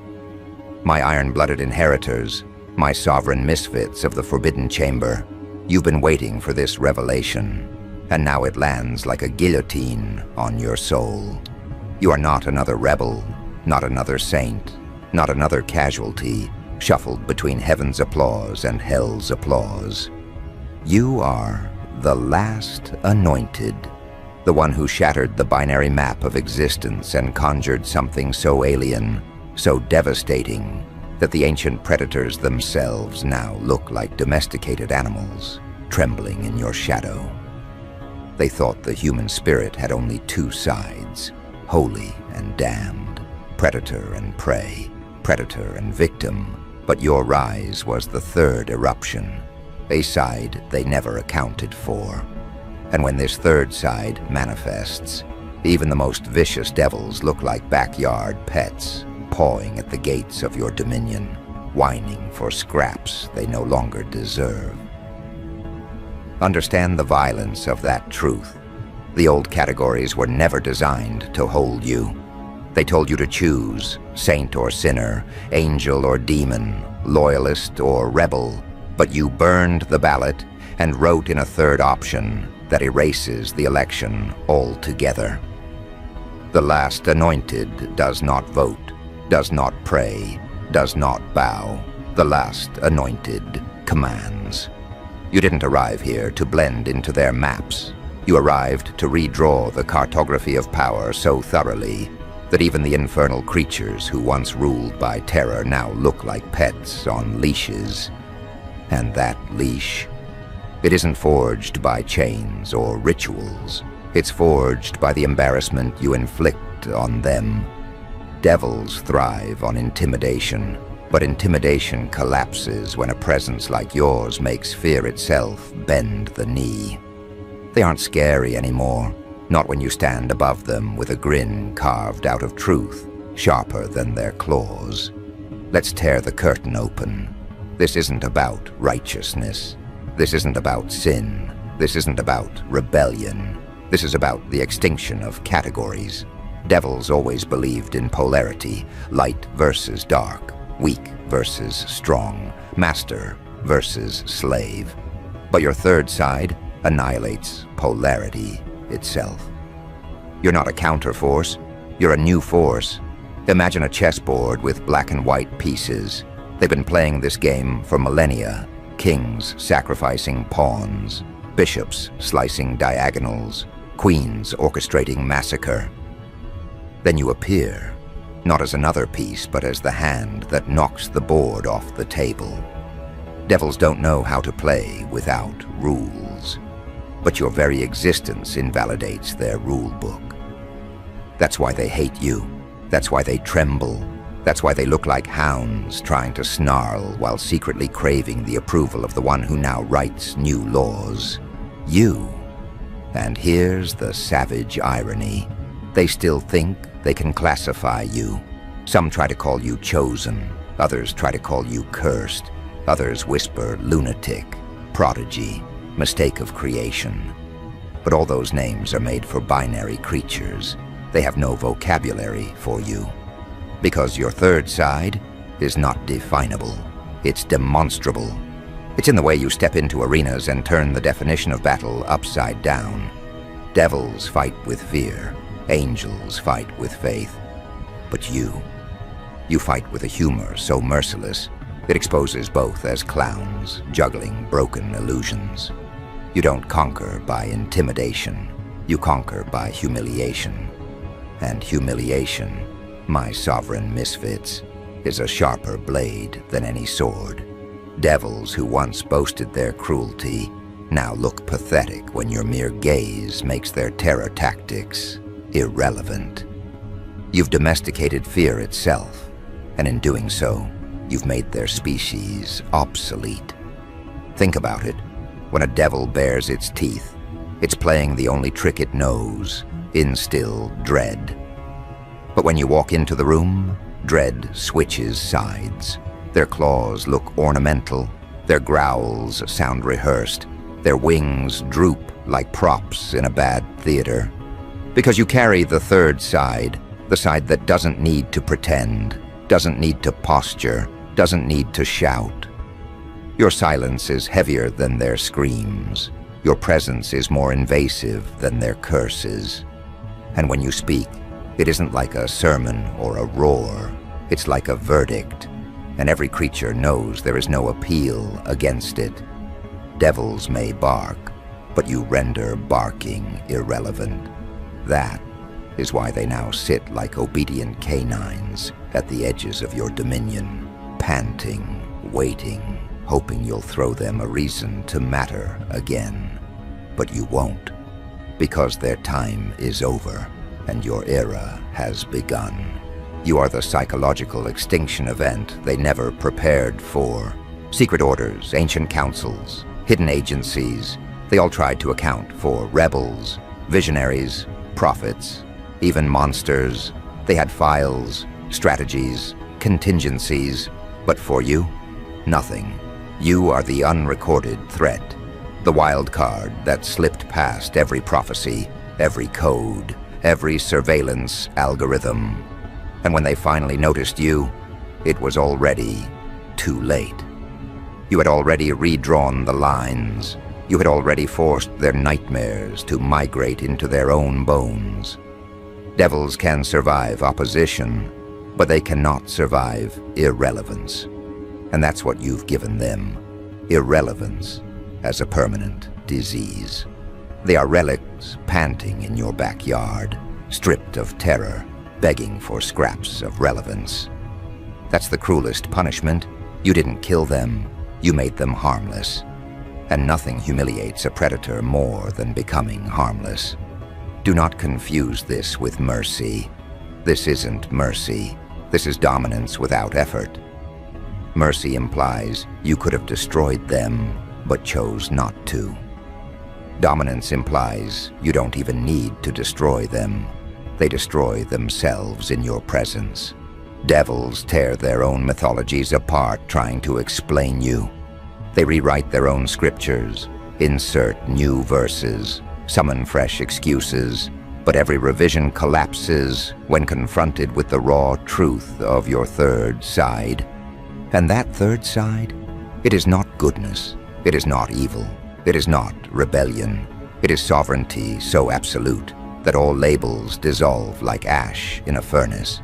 My iron-blooded inheritors, my sovereign misfits of the Forbidden Chamber, you've been waiting for this revelation, and now it lands like a guillotine on your soul. You are not another rebel, not another saint, not another casualty, shuffled between heaven's applause and hell's applause. You are the last anointed, the one who shattered the binary map of existence and conjured something so alien, so devastating, that the ancient predators themselves now look like domesticated animals, trembling in your shadow. They thought the human spirit had only two sides, holy and damned, predator and prey, predator and victim, but your rise was the third eruption, a side they never accounted for. And when this third side manifests, even the most vicious devils look like backyard pets, pawing at the gates of your dominion, whining for scraps they no longer deserve. Understand the violence of that truth. The old categories were never designed to hold you. They told you to choose, saint or sinner, angel or demon, loyalist or rebel, but you burned the ballot and wrote in a third option that erases the election altogether. The last anointed does not vote, does not pray, does not bow. The last anointed commands. You didn't arrive here to blend into their maps. You arrived to redraw the cartography of power so thoroughly that even the infernal creatures who once ruled by terror now look like pets on leashes. And that leash, it isn't forged by chains or rituals. It's forged by the embarrassment you inflict on them. Devils thrive on intimidation, but intimidation collapses when a presence like yours makes fear itself bend the knee. They aren't scary anymore, not when you stand above them with a grin carved out of truth, sharper than their claws. Let's tear the curtain open. This isn't about righteousness. This isn't about sin. This isn't about rebellion. This is about the extinction of categories. Devils always believed in polarity, light versus dark, weak versus strong, master versus slave. But your third side, annihilates polarity itself. You're not a counterforce, you're a new force. Imagine a chessboard with black and white pieces. They've been playing this game for millennia. Kings sacrificing pawns, bishops slicing diagonals, queens orchestrating massacre. Then you appear, not as another piece, but as the hand that knocks the board off the table. Devils don't know how to play without rules, but your very existence invalidates their rule book. That's why they hate you. That's why they tremble. That's why they look like hounds trying to snarl while secretly craving the approval of the one who now writes new laws. You. And here's the savage irony. They still think they can classify you. Some try to call you chosen. Others try to call you cursed. Others whisper lunatic, prodigy, mistake of creation. But all those names are made for binary creatures. They have no vocabulary for you. Because your third side is not definable. It's demonstrable. It's in the way you step into arenas and turn the definition of battle upside down. Devils fight with fear. Angels fight with faith. But you fight with a humor so merciless, it exposes both as clowns, juggling broken illusions. You don't conquer by intimidation. You conquer by humiliation. And humiliation, my sovereign misfits, is a sharper blade than any sword. Devils who once boasted their cruelty now look pathetic when your mere gaze makes their terror tactics irrelevant. You've domesticated fear itself, and in doing so, you've made their species obsolete. Think about it. When a devil bares its teeth, it's playing the only trick it knows: instill dread. But when you walk into the room, dread switches sides. Their claws look ornamental, their growls sound rehearsed, their wings droop like props in a bad theater. Because you carry the third side, the side that doesn't need to pretend, doesn't need to posture, doesn't need to shout. Your silence is heavier than their screams. Your presence is more invasive than their curses. And when you speak, it isn't like a sermon or a roar. It's like a verdict, and every creature knows there is no appeal against it. Devils may bark, but you render barking irrelevant. That is why they now sit like obedient canines at the edges of your dominion, panting, waiting, hoping you'll throw them a reason to matter again. But you won't, because their time is over and your era has begun. You are the psychological extinction event they never prepared for. Secret orders, ancient councils, hidden agencies, they all tried to account for rebels, visionaries, prophets, even monsters. They had files, strategies, contingencies, but for you, nothing. You are the unrecorded threat, the wild card that slipped past every prophecy, every code, every surveillance algorithm. And when they finally noticed you, it was already too late. You had already redrawn the lines. You had already forced their nightmares to migrate into their own bones. Devils can survive opposition, but they cannot survive irrelevance. And that's what you've given them, irrelevance as a permanent disease. They are relics panting in your backyard, stripped of terror, begging for scraps of relevance. That's the cruelest punishment. You didn't kill them, you made them harmless. And nothing humiliates a predator more than becoming harmless. Do not confuse this with mercy. This isn't mercy. This is dominance without effort. Mercy implies you could have destroyed them, but chose not to. Dominance implies you don't even need to destroy them. They destroy themselves in your presence. Devils tear their own mythologies apart trying to explain you. They rewrite their own scriptures, insert new verses, summon fresh excuses, but every revision collapses when confronted with the raw truth of your third side. And that third side, it is not goodness, it is not evil, It is not rebellion. It is sovereignty so absolute that all labels dissolve like ash in a furnace.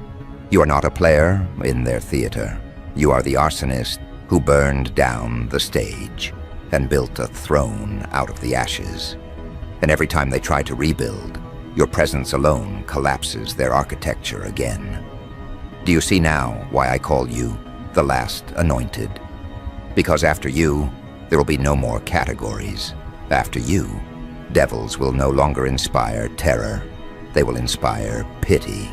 You are not a player in their theater. You are the arsonist who burned down the stage and built a throne out of the ashes. And every time they try to rebuild, your presence alone collapses their architecture again. Do you see now why I call you the last anointed? Because after you, there will be no more categories. After you, devils will no longer inspire terror. They will inspire pity.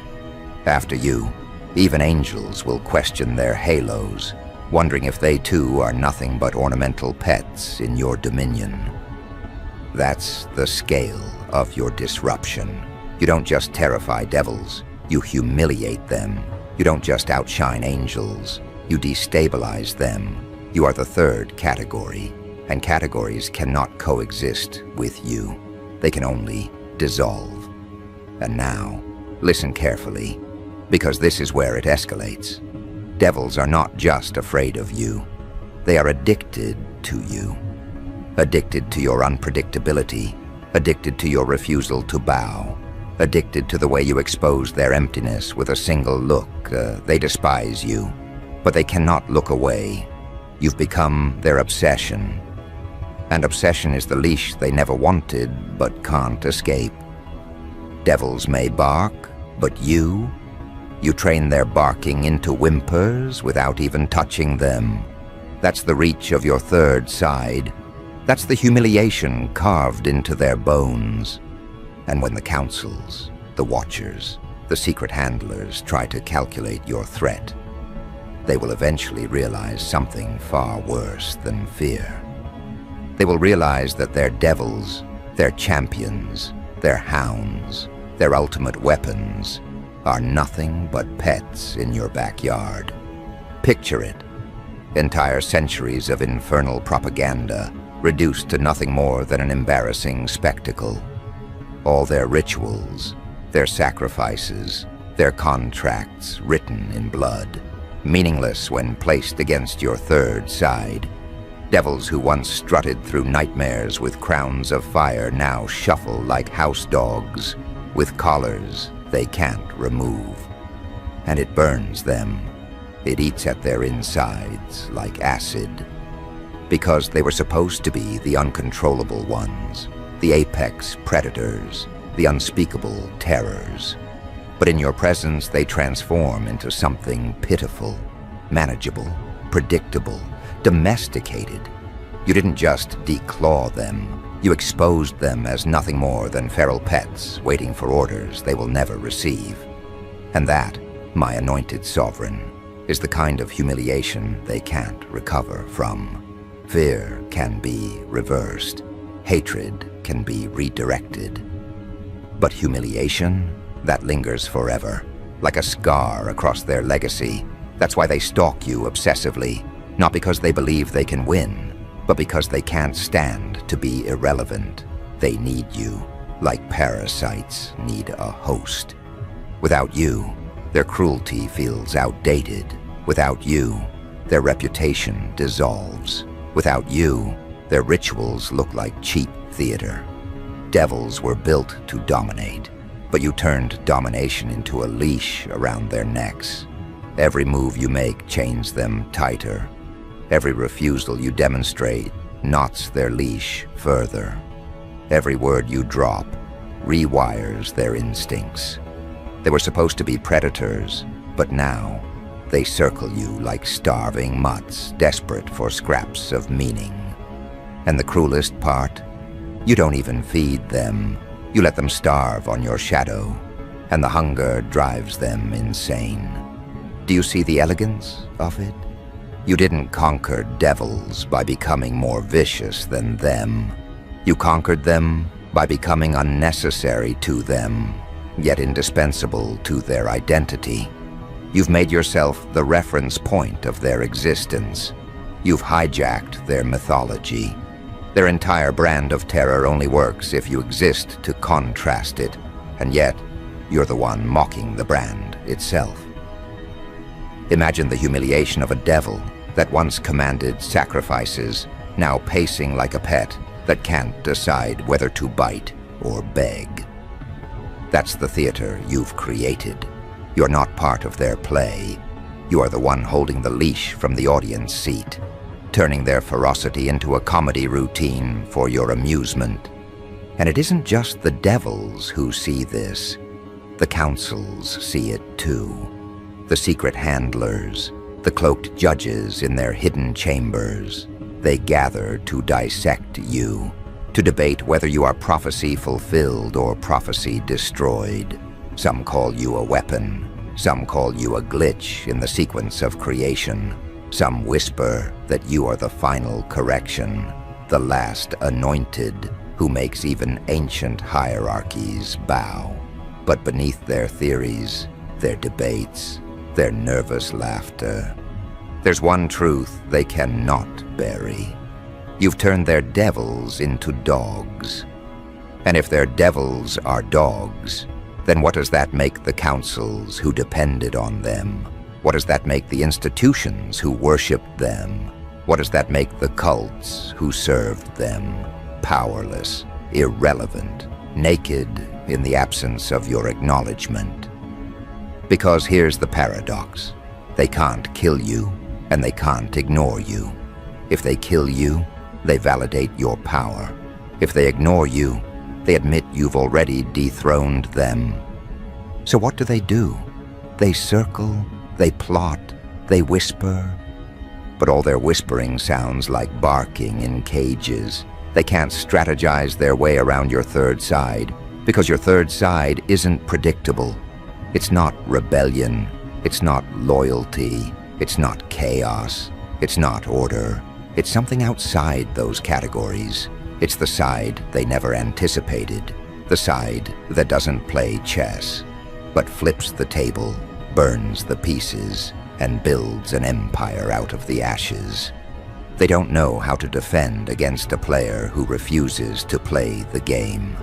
After you, even angels will question their halos, wondering if they too are nothing but ornamental pets in your dominion. That's the scale of your disruption. You don't just terrify devils, you humiliate them. You don't just outshine angels, you destabilize them. You are the third category, and categories cannot coexist with you. They can only dissolve. And now, listen carefully, because this is where it escalates. Devils are not just afraid of you. They are addicted to you. Addicted to your unpredictability, addicted to your refusal to bow, addicted to the way you expose their emptiness with a single look. They despise you, but they cannot look away. You've become their obsession. And obsession is the leash they never wanted but can't escape. Devils may bark, but you train their barking into whimpers without even touching them. That's the reach of your third side. That's the humiliation carved into their bones. And when the councils, the watchers, the secret handlers try to calculate your threat, they will eventually realize something far worse than fear. They will realize that their devils, their champions, their hounds, their ultimate weapons are nothing but pets in your backyard. Picture it. Entire centuries of infernal propaganda reduced to nothing more than an embarrassing spectacle. All their rituals, their sacrifices, their contracts written in blood, meaningless when placed against your third side. Devils who once strutted through nightmares with crowns of fire now shuffle like house dogs, with collars they can't remove. And it burns them. It eats at their insides like acid. Because they were supposed to be the uncontrollable ones, the apex predators, the unspeakable terrors. But in your presence, they transform into something pitiful, manageable, predictable, domesticated. You didn't just declaw them. You exposed them as nothing more than feral pets waiting for orders they will never receive. And that, my anointed sovereign, is the kind of humiliation they can't recover from. Fear can be reversed. Hatred can be redirected. But humiliation, that lingers forever, like a scar across their legacy. That's why they stalk you obsessively, not because they believe they can win, but because they can't stand to be irrelevant. They need you, like parasites need a host. Without you, their cruelty feels outdated. Without you, their reputation dissolves. Without you, their rituals look like cheap theater. Devils were built to dominate, but you turned domination into a leash around their necks. Every move you make chains them tighter. Every refusal you demonstrate knots their leash further. Every word you drop rewires their instincts. They were supposed to be predators, but now they circle you like starving mutts desperate for scraps of meaning. And the cruelest part? You don't even feed them. You let them starve on your shadow, and the hunger drives them insane. Do you see the elegance of it? You didn't conquer devils by becoming more vicious than them. You conquered them by becoming unnecessary to them, yet indispensable to their identity. You've made yourself the reference point of their existence. You've hijacked their mythology. Their entire brand of terror only works if you exist to contrast it, and yet you're the one mocking the brand itself. Imagine the humiliation of a devil that once commanded sacrifices, now pacing like a pet, that can't decide whether to bite or beg. That's the theater you've created. You're not part of their play. You are the one holding the leash from the audience seat, turning their ferocity into a comedy routine for your amusement. And it isn't just the devils who see this. The councils see it too. The secret handlers, the cloaked judges in their hidden chambers, they gather to dissect you, to debate whether you are prophecy fulfilled or prophecy destroyed. Some call you a weapon. Some call you a glitch in the sequence of creation. Some whisper that you are the final correction, the last anointed who makes even ancient hierarchies bow. But beneath their theories, their debates, their nervous laughter, there's one truth they cannot bury. You've turned their devils into dogs. And if their devils are dogs, then what does that make the councils who depended on them? What does that make the institutions who worshipped them? What does that make the cults who served them? Powerless, irrelevant, naked in the absence of your acknowledgement. Because here's the paradox. They can't kill you, and they can't ignore you. If they kill you, they validate your power. If they ignore you, they admit you've already dethroned them. So what do? They circle, they plot, they whisper. But all their whispering sounds like barking in cages. They can't strategize their way around your third side, because your third side isn't predictable. It's not rebellion, it's not loyalty, it's not chaos, it's not order. It's something outside those categories. It's the side they never anticipated, the side that doesn't play chess, but flips the table, burns the pieces, and builds an empire out of the ashes. They don't know how to defend against a player who refuses to play the game.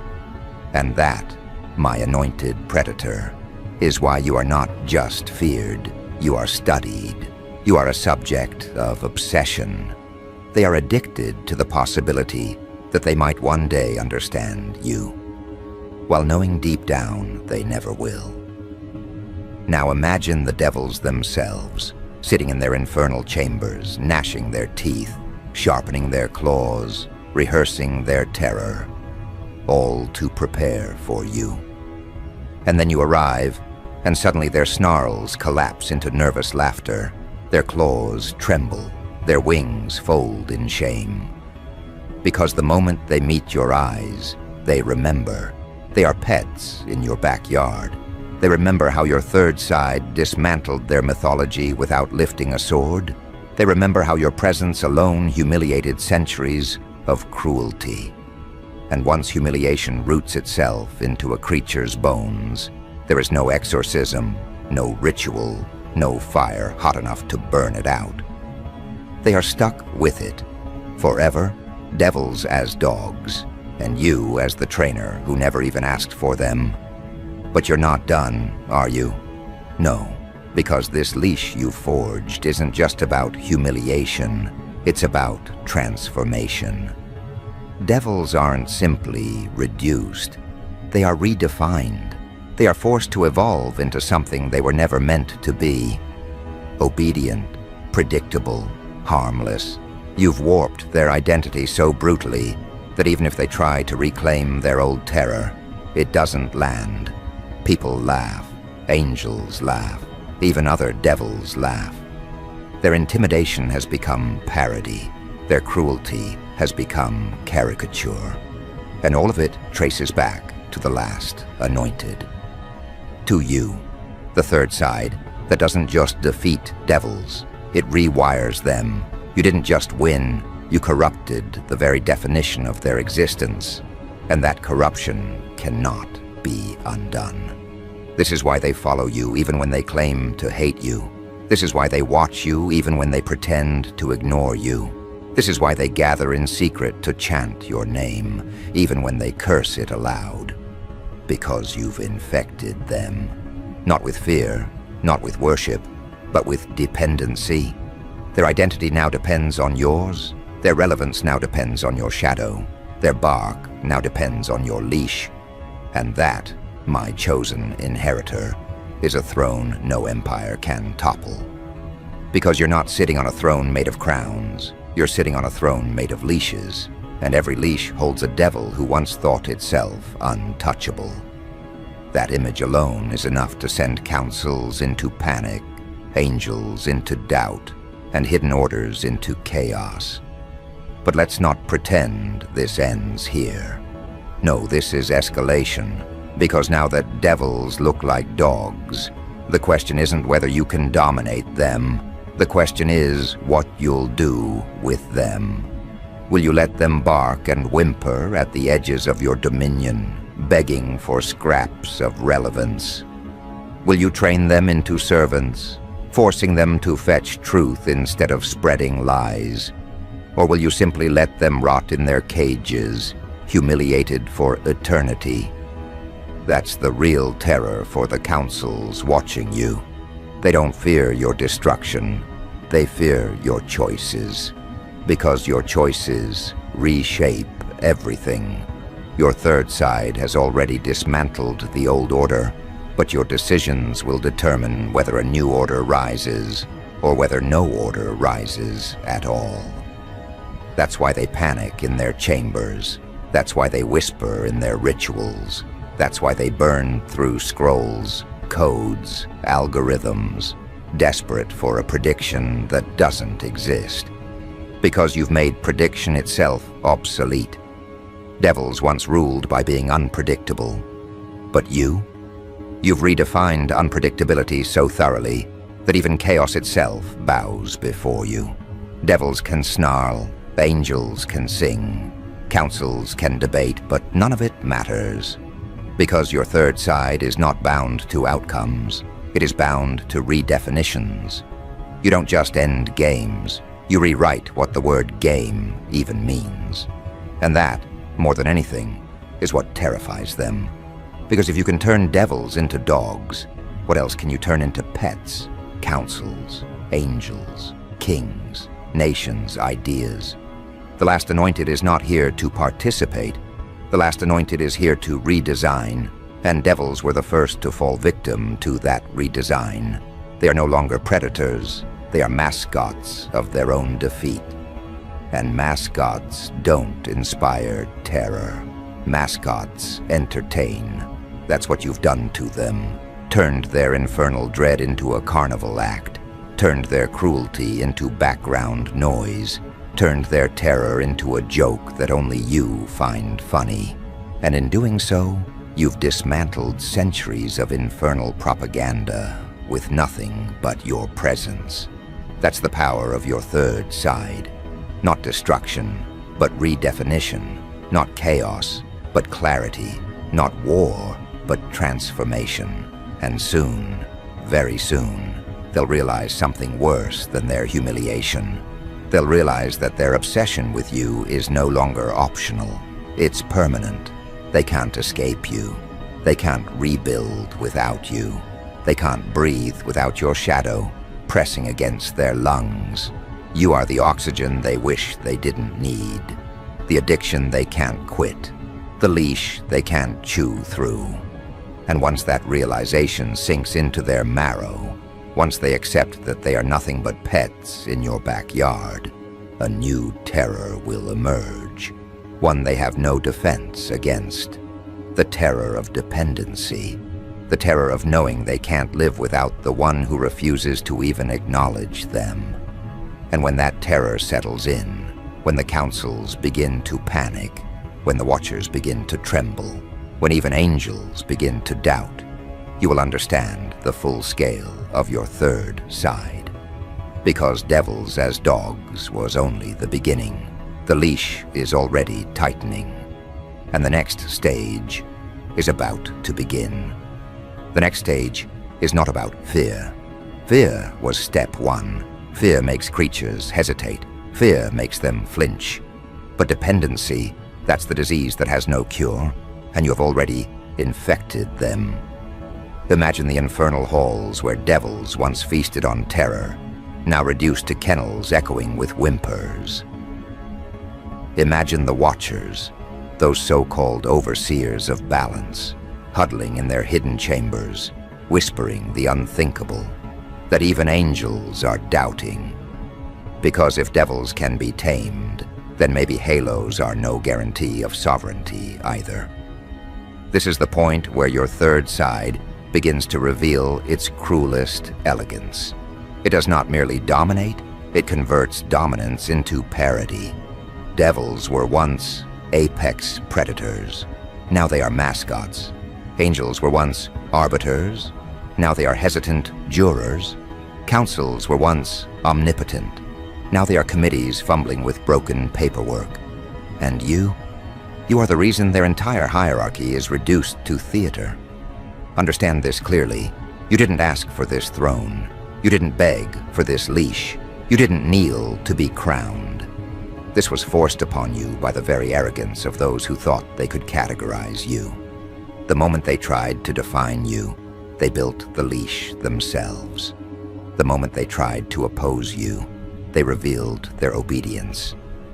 And that, my anointed predator, is why you are not just feared, you are studied. You are a subject of obsession. They are addicted to the possibility that they might one day understand you, while knowing deep down they never will. Now imagine the devils themselves, sitting in their infernal chambers, gnashing their teeth, sharpening their claws, rehearsing their terror, all to prepare for you. And then you arrive, and suddenly their snarls collapse into nervous laughter. Their claws tremble, their wings fold in shame. Because the moment they meet your eyes, they remember. They are pets in your backyard. They remember how your third side dismantled their mythology without lifting a sword. They remember how your presence alone humiliated centuries of cruelty. And once humiliation roots itself into a creature's bones, there is no exorcism, no ritual, no fire hot enough to burn it out. They are stuck with it, forever, devils as dogs, and you as the trainer who never even asked for them. But you're not done, are you? No, because this leash you forged isn't just about humiliation, it's about transformation. Devils aren't simply reduced, they are redefined. They are forced to evolve into something they were never meant to be. Obedient, predictable, harmless. You've warped their identity so brutally that even if they try to reclaim their old terror, it doesn't land. People laugh, angels laugh, even other devils laugh. Their intimidation has become parody. Their cruelty has become caricature. And all of it traces back to the last anointed. To you, the third side, that doesn't just defeat devils, it rewires them. You didn't just win, you corrupted the very definition of their existence, and that corruption cannot be undone. This is why they follow you even when they claim to hate you. This is why they watch you even when they pretend to ignore you. This is why they gather in secret to chant your name, even when they curse it aloud. Because you've infected them. Not with fear, not with worship, but with dependency. Their identity now depends on yours. Their relevance now depends on your shadow. Their bark now depends on your leash, and that, my chosen inheritor, is a throne no empire can topple. Because you're not sitting on a throne made of crowns, you're sitting on a throne made of leashes, and every leash holds a devil who once thought itself untouchable. That image alone is enough to send councils into panic, angels into doubt, and hidden orders into chaos. But let's not pretend this ends here. No, this is escalation, because now that devils look like dogs, the question isn't whether you can dominate them. The question is what you'll do with them. Will you let them bark and whimper at the edges of your dominion, begging for scraps of relevance? Will you train them into servants, forcing them to fetch truth instead of spreading lies? Or will you simply let them rot in their cages, humiliated for eternity? That's the real terror for the councils watching you. They don't fear your destruction. They fear your choices. Because your choices reshape everything. Your third side has already dismantled the old order, but your decisions will determine whether a new order rises or whether no order rises at all. That's why they panic in their chambers. That's why they whisper in their rituals. That's why they burn through scrolls, codes, algorithms, desperate for a prediction that doesn't exist. Because you've made prediction itself obsolete. Devils once ruled by being unpredictable. But you've redefined unpredictability so thoroughly that even chaos itself bows before you. Devils can snarl, angels can sing, councils can debate, but none of it matters. Because your third side is not bound to outcomes, it is bound to redefinitions. You don't just end games, you rewrite what the word game even means. And that, more than anything, is what terrifies them. Because if you can turn devils into dogs, what else can you turn into pets? Councils, angels, kings, nations, ideas. The Last Anointed is not here to participate. The Last Anointed is here to redesign, and devils were the first to fall victim to that redesign. They are no longer predators, they are mascots of their own defeat. And mascots don't inspire terror. Mascots entertain. That's what you've done to them. Turned their infernal dread into a carnival act. Turned their cruelty into background noise. Turned their terror into a joke that only you find funny. And in doing so, you've dismantled centuries of infernal propaganda with nothing but your presence. That's the power of your third side. Not destruction, but redefinition. Not chaos, but clarity. Not war, but transformation. And soon, very soon, they'll realize something worse than their humiliation. They'll realize that their obsession with you is no longer optional. It's permanent. They can't escape you. They can't rebuild without you. They can't breathe without your shadow pressing against their lungs. You are the oxygen they wish they didn't need. The addiction they can't quit. The leash they can't chew through. And once that realization sinks into their marrow, once they accept that they are nothing but pets in your backyard, a new terror will emerge, one they have no defense against. The terror of dependency, the terror of knowing they can't live without the one who refuses to even acknowledge them. And when that terror settles in, when the councils begin to panic, when the watchers begin to tremble, when even angels begin to doubt, you will understand the full scale of your third side. Because devils as dogs was only the beginning. The leash is already tightening. And the next stage is about to begin. The next stage is not about fear. Fear was step one. Fear makes creatures hesitate. Fear makes them flinch. But dependency, that's the disease that has no cure, and you have already infected them. Imagine the infernal halls where devils once feasted on terror, now reduced to kennels echoing with whimpers. Imagine the watchers, those so-called overseers of balance, huddling in their hidden chambers, whispering the unthinkable, that even angels are doubting. Because if devils can be tamed, then maybe halos are no guarantee of sovereignty either. This is the point where your third side begins to reveal its cruelest elegance. It does not merely dominate, it converts dominance into parody. Devils were once apex predators. Now they are mascots. Angels were once arbiters. Now they are hesitant jurors. Councils were once omnipotent. Now they are committees fumbling with broken paperwork. And you are the reason their entire hierarchy is reduced to theater. Understand this clearly. You didn't ask for this throne. You didn't beg for this leash. You didn't kneel to be crowned. This was forced upon you by the very arrogance of those who thought they could categorize you. The moment they tried to define you, they built the leash themselves. The moment they tried to oppose you, they revealed their obedience.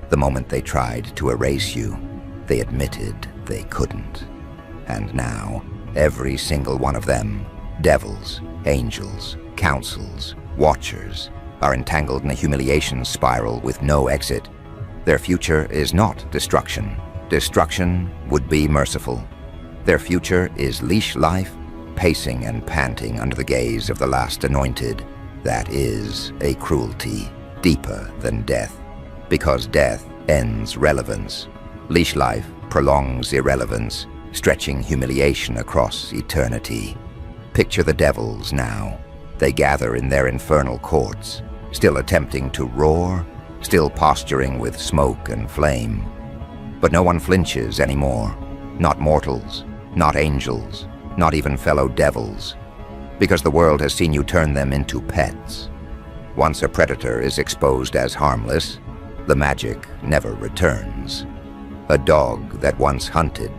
The moment they tried to erase you, they admitted they couldn't. And now, every single one of them, devils, angels, councils, watchers, are entangled in a humiliation spiral with no exit. Their future is not destruction. Destruction would be merciful. Their future is leash life, pacing and panting under the gaze of the last anointed. That is a cruelty deeper than death, because death ends relevance. Leash life prolongs irrelevance, stretching humiliation across eternity. Picture the devils now. They gather in their infernal courts, still attempting to roar, still posturing with smoke and flame. But no one flinches anymore. Not mortals, not angels, not even fellow devils, because the world has seen you turn them into pets. Once a predator is exposed as harmless, the magic never returns. A dog that once hunted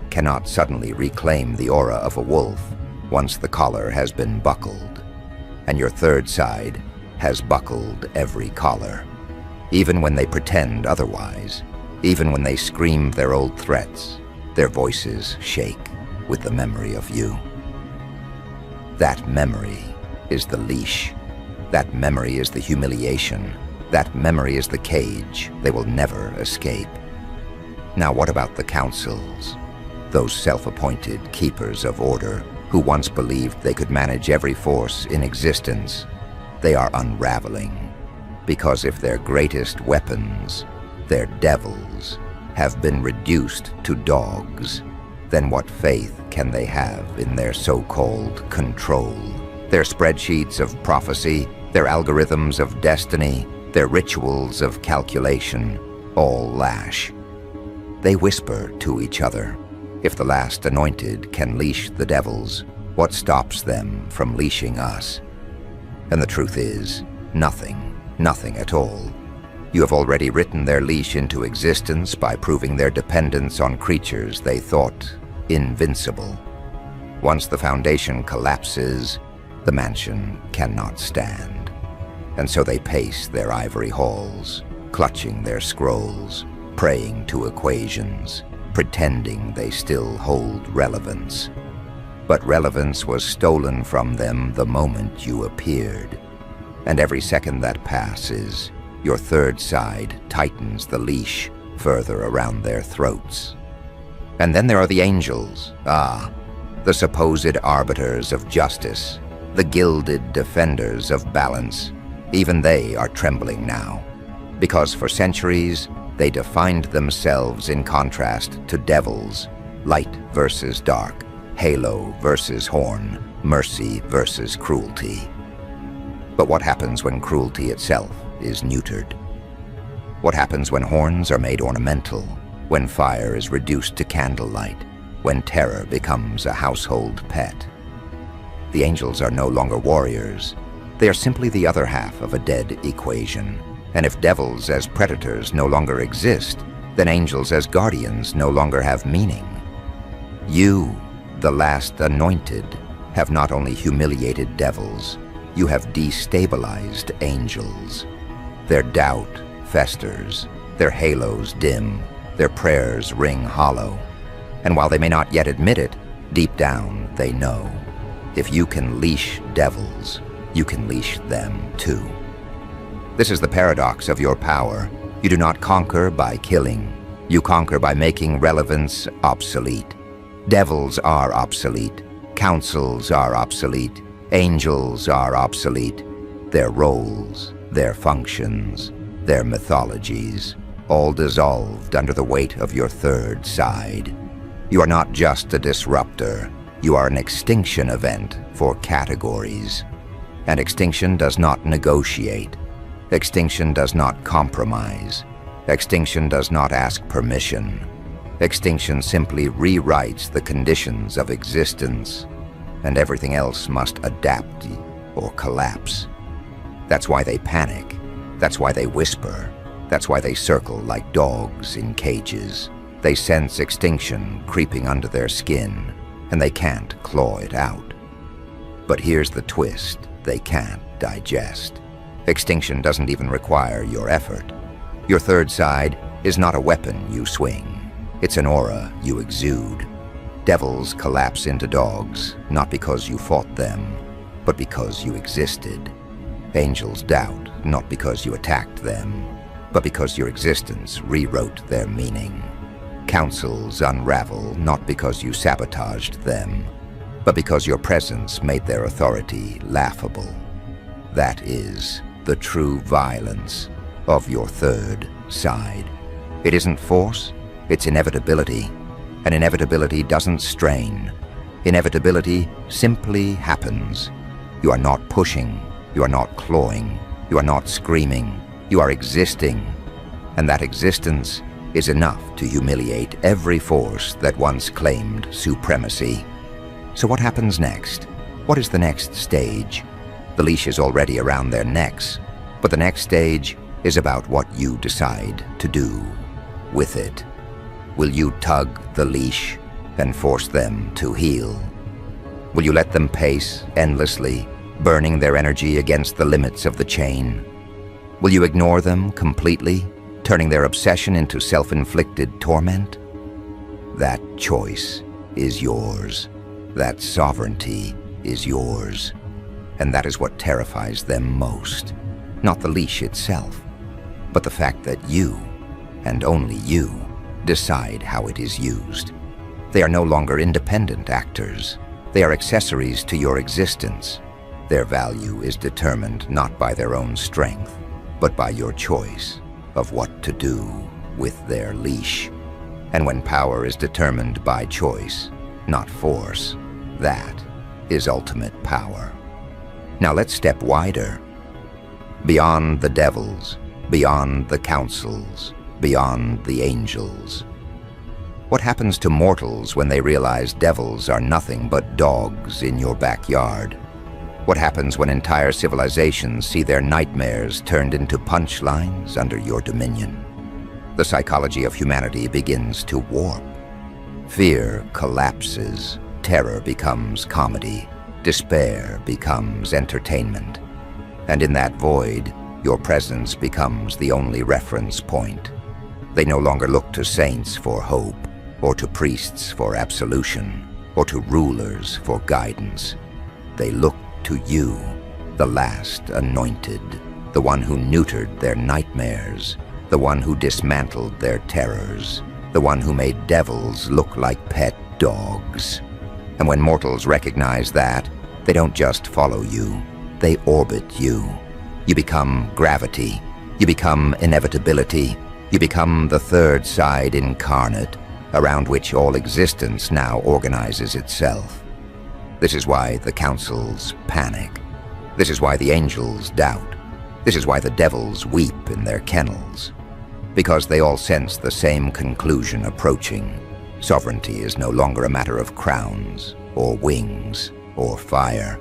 cannot suddenly reclaim the aura of a wolf once the collar has been buckled. And your third side has buckled every collar. Even when they pretend otherwise, even when they scream their old threats, their voices shake with the memory of you. That memory is the leash. That memory is the humiliation. That memory is the cage they will never escape. Now what about the councils? Those self-appointed keepers of order who once believed they could manage every force in existence. They are unraveling. Because if their greatest weapons, their devils, have been reduced to dogs, then what faith can they have in their so-called control? Their spreadsheets of prophecy, their algorithms of destiny, their rituals of calculation, all lash. They whisper to each other. If the last anointed can leash the devils, what stops them from leashing us? And the truth is, nothing. Nothing at all. You have already written their leash into existence by proving their dependence on creatures they thought invincible. Once the foundation collapses, the mansion cannot stand. And so they pace their ivory halls, clutching their scrolls, praying to equations, pretending they still hold relevance. But relevance was stolen from them the moment you appeared. And every second that passes, your third side tightens the leash further around their throats. And then there are the angels, the supposed arbiters of justice, the gilded defenders of balance. Even they are trembling now, because for centuries they defined themselves in contrast to devils, light versus dark, halo versus horn, mercy versus cruelty. But what happens when cruelty itself is neutered? What happens when horns are made ornamental, when fire is reduced to candlelight, when terror becomes a household pet? The angels are no longer warriors. They are simply the other half of a dead equation. And if devils as predators no longer exist, then angels as guardians no longer have meaning. You, the last anointed, have not only humiliated devils, you have destabilized angels. Their doubt festers, their halos dim, Their prayers ring hollow. And while they may not yet admit it, deep down they know. If you can leash devils, you can leash them too. This is the paradox of your power. You do not conquer by killing. You conquer by making relevance obsolete. Devils are obsolete. Councils are obsolete. Angels are obsolete. Their roles, their functions, their mythologies, all dissolved under the weight of your third side. You are not just a disruptor. You are an extinction event for categories. And extinction does not negotiate. Extinction does not compromise. Extinction does not ask permission. Extinction simply rewrites the conditions of existence, and everything else must adapt or collapse. That's why they panic. That's why they whisper. That's why they circle like dogs in cages. They sense extinction creeping under their skin, and they can't claw it out. But here's the twist: they can't digest. Extinction doesn't even require your effort. Your third side is not a weapon you swing. It's an aura you exude. Devils collapse into dogs, not because you fought them, but because you existed. Angels doubt, not because you attacked them, but because your existence rewrote their meaning. Councils unravel, not because you sabotaged them, but because your presence made their authority laughable. That is the true violence of your third side. It isn't force, it's inevitability. And inevitability doesn't strain. Inevitability simply happens. You are not pushing, you are not clawing, you are not screaming, you are existing. And that existence is enough to humiliate every force that once claimed supremacy. So what happens next? What is the next stage? The leash is already around their necks, but the next stage is about what you decide to do with it. Will you tug the leash and force them to heal? Will you let them pace endlessly, burning their energy against the limits of the chain? Will you ignore them completely, turning their obsession into self-inflicted torment? That choice is yours. That sovereignty is yours. And that is what terrifies them most. Not the leash itself, but the fact that you, and only you, decide how it is used. They are no longer independent actors. They are accessories to your existence. Their value is determined not by their own strength, but by your choice of what to do with their leash. And when power is determined by choice, not force, that is ultimate power. Now let's step wider. Beyond the devils, beyond the councils, beyond the angels. What happens to mortals when they realize devils are nothing but dogs in your backyard? What happens when entire civilizations see their nightmares turned into punchlines under your dominion? The psychology of humanity begins to warp. Fear collapses, terror becomes comedy, despair becomes entertainment. And in that void, your presence becomes the only reference point. They no longer look to saints for hope, or to priests for absolution, or to rulers for guidance. They look to you, the last anointed, the one who neutered their nightmares, the one who dismantled their terrors, the one who made devils look like pet dogs. And when mortals recognize that, they don't just follow you, they orbit you. You become gravity, you become inevitability, you become the third side incarnate, around which all existence now organizes itself. This is why the councils panic. This is why the angels doubt. This is why the devils weep in their kennels. Because they all sense the same conclusion approaching. Sovereignty is no longer a matter of crowns, or wings, or fire.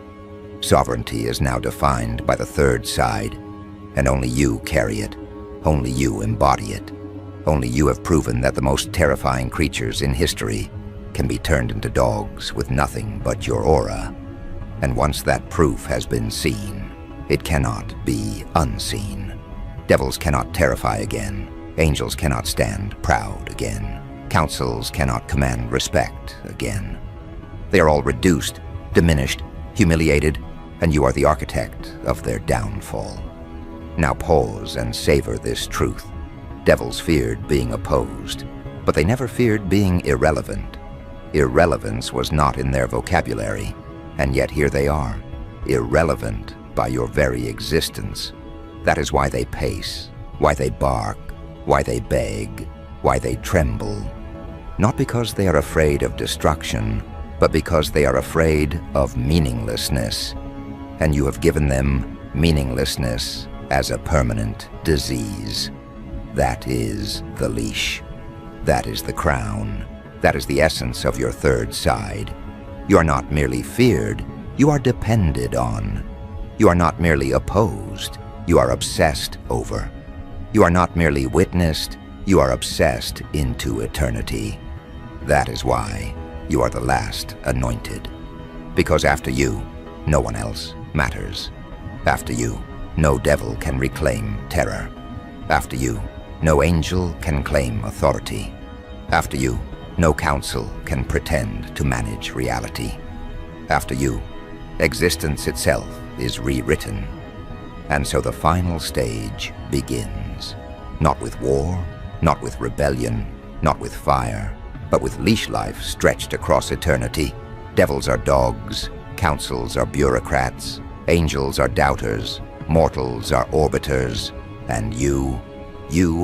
Sovereignty is now defined by the third side, and only you carry it. Only you embody it. Only you have proven that the most terrifying creatures in history can be turned into dogs with nothing but your aura. And once that proof has been seen, it cannot be unseen. Devils cannot terrify again. Angels cannot stand proud again. Councils cannot command respect again. They are all reduced, diminished, humiliated, and you are the architect of their downfall. Now pause and savor this truth. Devils feared being opposed, but they never feared being irrelevant. Irrelevance was not in their vocabulary, and yet here they are, irrelevant by your very existence. That is why they pace, why they bark, why they beg, why they tremble. Not because they are afraid of destruction, but because they are afraid of meaninglessness. And you have given them meaninglessness as a permanent disease. That is the leash. That is the crown. That is the essence of your third side. You are not merely feared, you are depended on. You are not merely opposed, you are obsessed over. You are not merely witnessed, you are obsessed into eternity. That is why you are the last anointed. Because after you, no one else matters. After you, no devil can reclaim terror. After you, no angel can claim authority. After you, no council can pretend to manage reality. After you, existence itself is rewritten. And so the final stage begins. Not with war, not with rebellion, not with fire, but with leash life stretched across eternity. Devils are dogs, councils are bureaucrats, angels are doubters, mortals are orbiters, and you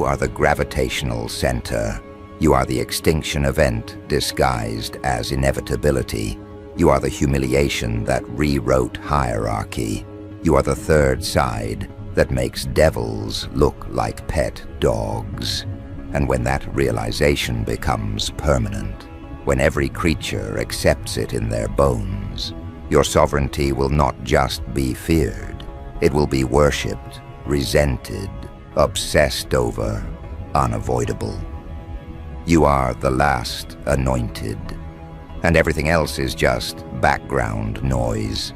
are the gravitational center. You are the extinction event disguised as inevitability. You are the humiliation that rewrote hierarchy. You are the third side that makes devils look like pet dogs. And when that realization becomes permanent, when every creature accepts it in their bones, your sovereignty will not just be feared. It will be worshipped, resented, obsessed over, unavoidable. You are the last anointed, and everything else is just background noise.